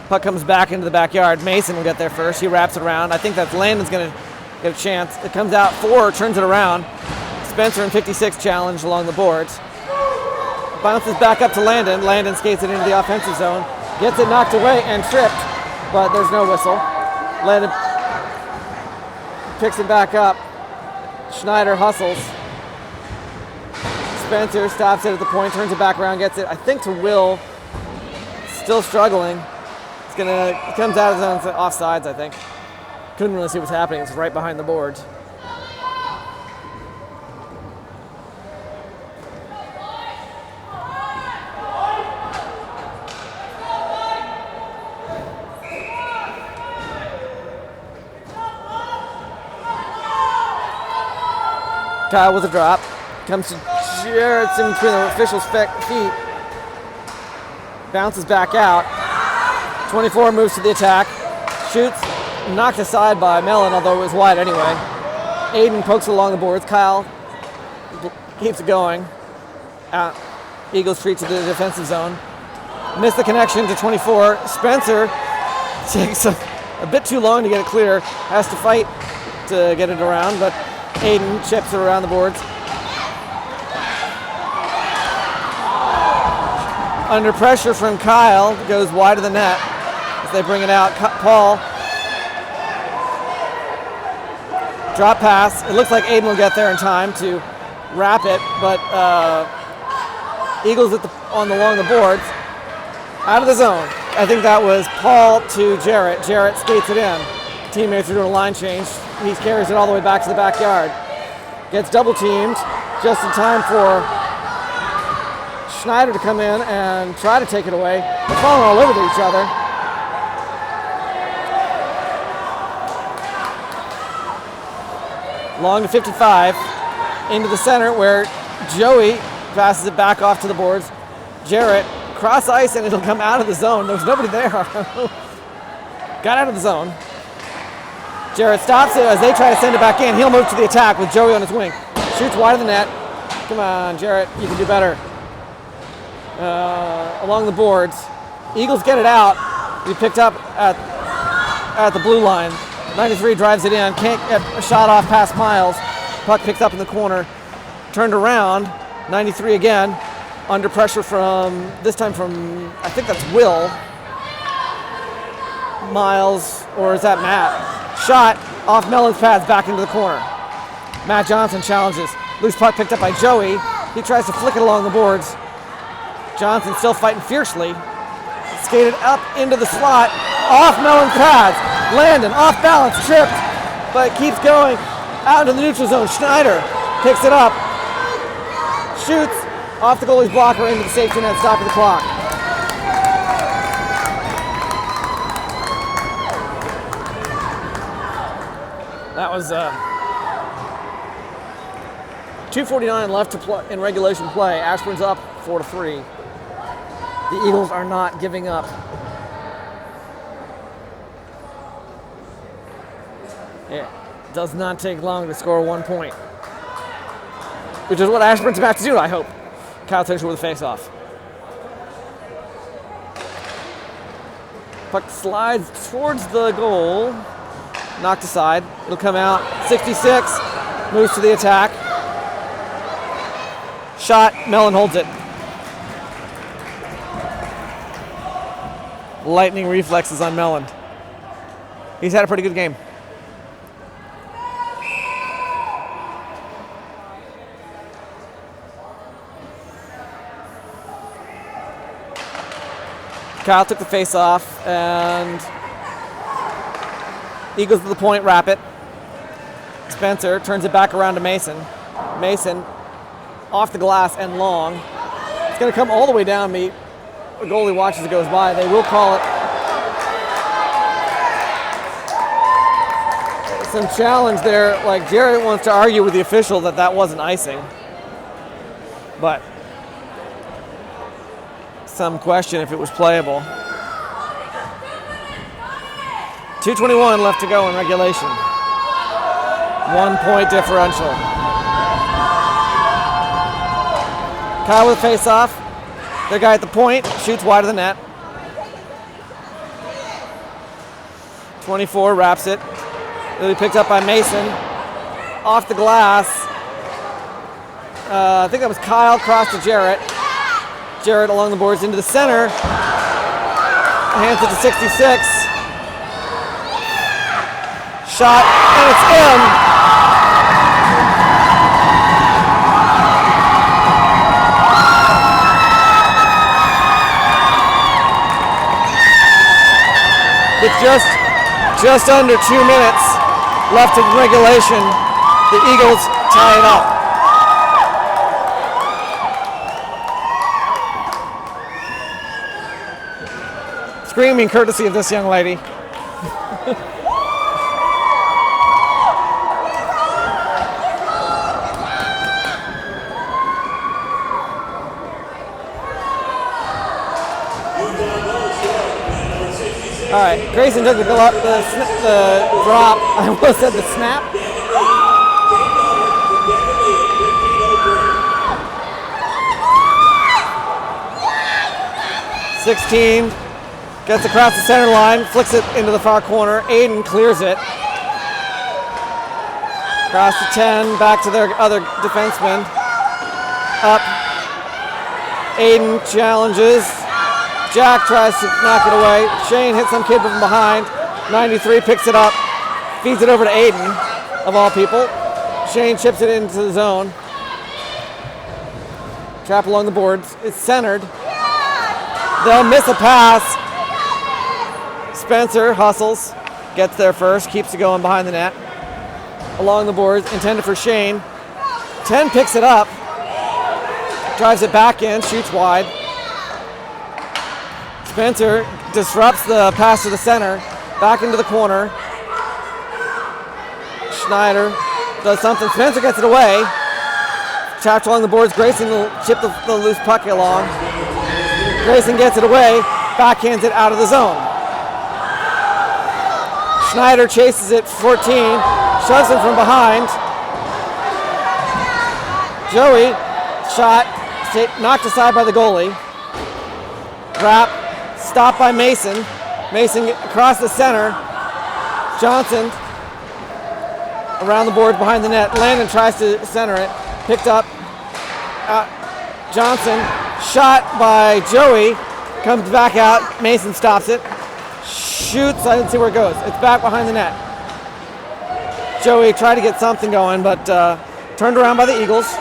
Puck comes back into the backyard. Mason will get there first. He wraps it around. I think that Landon's going to get a chance. It comes out 4, turns it around. Spencer in 56 challenge along the boards. Bounces back up to Landon. Landon skates it into the offensive zone. Gets it knocked away and tripped, but there's no whistle. Landon picks it back up. Schneider hustles. Spencer stops it at the point, turns it back around, gets it, I think, to Will. Still struggling. It comes out of the zone, offsides, I think. Couldn't really see what's happening. It's right behind the boards. Kyle with a drop. Comes to Jarrett in between the official's feet. Bounces back out. 24 moves to the attack. Shoots. Knocked aside by Mellon, although it was wide anyway. Aiden pokes it along the boards. Kyle keeps it going. Eagles retreat to the defensive zone. Missed the connection to 24. Spencer takes a bit too long to get it clear. Has to fight to get it around, but Aiden chips it around the boards. Under pressure from Kyle, goes wide of the net as they bring it out. Paul, drop pass. It looks like Aiden will get there in time to wrap it, but Eagles along the boards, out of the zone. I think that was Paul to Jarrett. Jarrett skates it in. Teammates are doing a line change. He carries it all the way back to the backyard. Gets double teamed just in time for Schneider to come in and try to take it away. They're falling all over each other. Long to 55, into the center where Joey passes it back off to the boards. Jarrett, cross ice, and it'll come out of the zone. There's nobody there. Got out of the zone. Jarrett stops it as they try to send it back in. He'll move to the attack with Joey on his wing. Shoots wide of the net. Come on, Jarrett, you can do better. Along the boards. Eagles get it out. He picked up at the blue line. 93 drives it in. Can't get a shot off past Miles. Puck picked up in the corner. Turned around. 93 again. Under pressure this time from, I think that's Will. Miles, or is that Matt? Shot off Mellon's pads back into the corner. Matt Johnson challenges. Loose puck picked up by Joey. He tries to flick it along the boards. Johnson still fighting fiercely. Skated up into the slot. Off Mellon's pads. Landon off balance, tripped, but keeps going. Out into the neutral zone. Schneider picks it up. Shoots off the goalie's blocker into the safety net, stopping the clock. That was 2:49 left to play in regulation play. Ashburn's up 4-3. The Eagles are not giving up. It does not take long to score 1 point, which is what Ashburn's about to do, I hope. Kyle takes it with a face-off. Puck slides towards the goal. Knocked aside. It'll come out. 66. Moves to the attack. Shot. Mellon holds it. Lightning reflexes on Mellon. He's had a pretty good game. Kyle took the face off, and Eagles to the point, wrap it. Spencer turns it back around to Mason. Mason off the glass and long. It's going to come all the way down. The goalie watches it goes by. They will call it. Some challenge there. Like Jarrett wants to argue with the official that wasn't icing. But some question if it was playable. 2:21 left to go in regulation. 1 point differential. Kyle with face off. Their guy at the point shoots wide of the net. 24 wraps it. Really picked up by Mason. Off the glass. I think that was Kyle cross to Jarrett. Jarrett along the boards into the center. Hands it to 66. Shot, and it's in. With just under 2 minutes left in regulation, the Eagles tie it up. Screaming courtesy of this young lady. All right, Grayson took the drop. I almost said the snap. (16) gets across the center line, flicks it into the far corner. Aiden clears it. Across the 10, back to their other defenseman. Up. Aiden challenges. Jack tries to knock it away. Shane hits some kid from behind. 93 picks it up, feeds it over to Aiden, of all people. Shane chips it into the zone. Trap along the boards. It's centered. They'll miss a pass. Spencer hustles, gets there first, keeps it going behind the net. Along the boards, intended for Shane. 10 picks it up, drives it back in, shoots wide. Spencer disrupts the pass to the center, back into the corner. Schneider does something. Spencer gets it away. Trapped along the boards. Grayson will chip the loose puck along. Grayson gets it away, backhands it out of the zone. Schneider chases it 14, shoves him from behind. Joey, shot, knocked aside by the goalie. Wrap. Stopped by Mason. Mason across the center. Johnson around the board behind the net. Landon tries to center it. Picked up. Johnson. Shot by Joey. Comes back out. Mason stops it. Shoots. I didn't see where it goes. It's back behind the net. Joey tried to get something going, but turned around by the Eagles.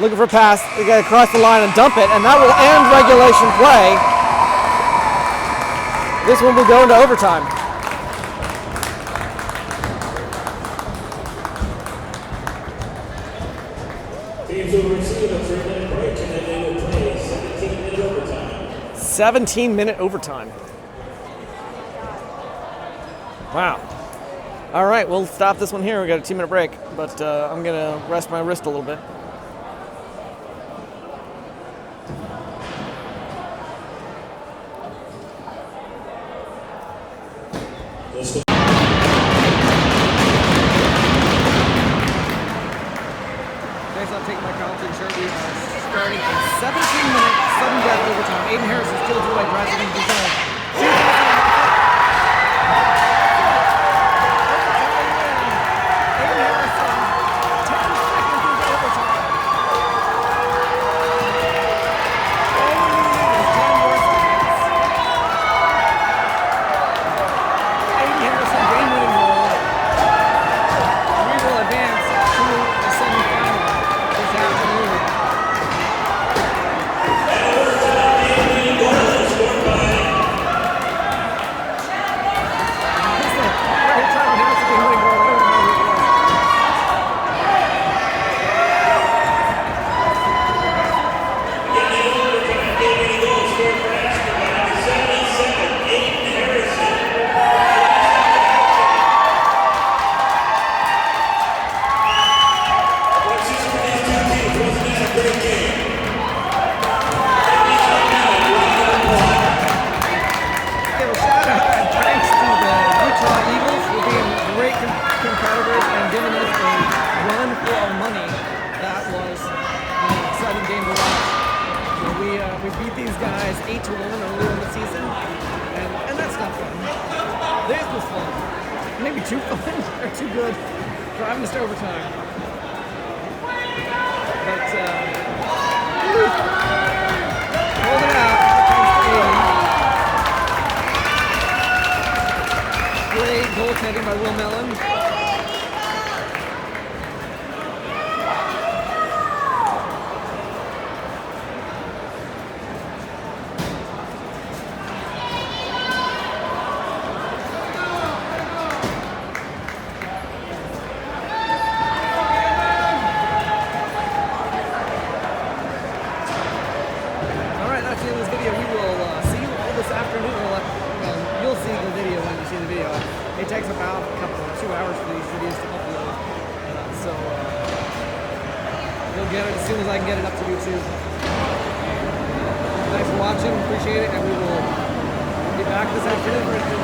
Looking for a pass. They got to cross the line and dump it, and that will end regulation play. This one will go into overtime. Teams will receive a 3-minute break, and then they will play 17-minute overtime. 17-minute overtime. Wow. All right, we'll stop this one here. We got a 2-minute break, but I'm gonna rest my wrist a little bit. Taking my commenting shirt. We are starting a 17-minute sudden death overtime. Aiden Harrison steals it away, drives it into the zone. Aiden Harrison, 10 seconds into overtime. subscribers and giving us a run for our money. That was an exciting game to watch. So we beat these guys 8-1 earlier in the season, and that's not fun. This was fun. Maybe too fun or too good. Driving us to overtime. But hold it out. Great goaltending by Will Mellon. It takes about a couple of 2 hours for these videos to upload, so you'll get it as soon as I can get it up to YouTube. Thanks for watching, appreciate it, and we will be back this afternoon.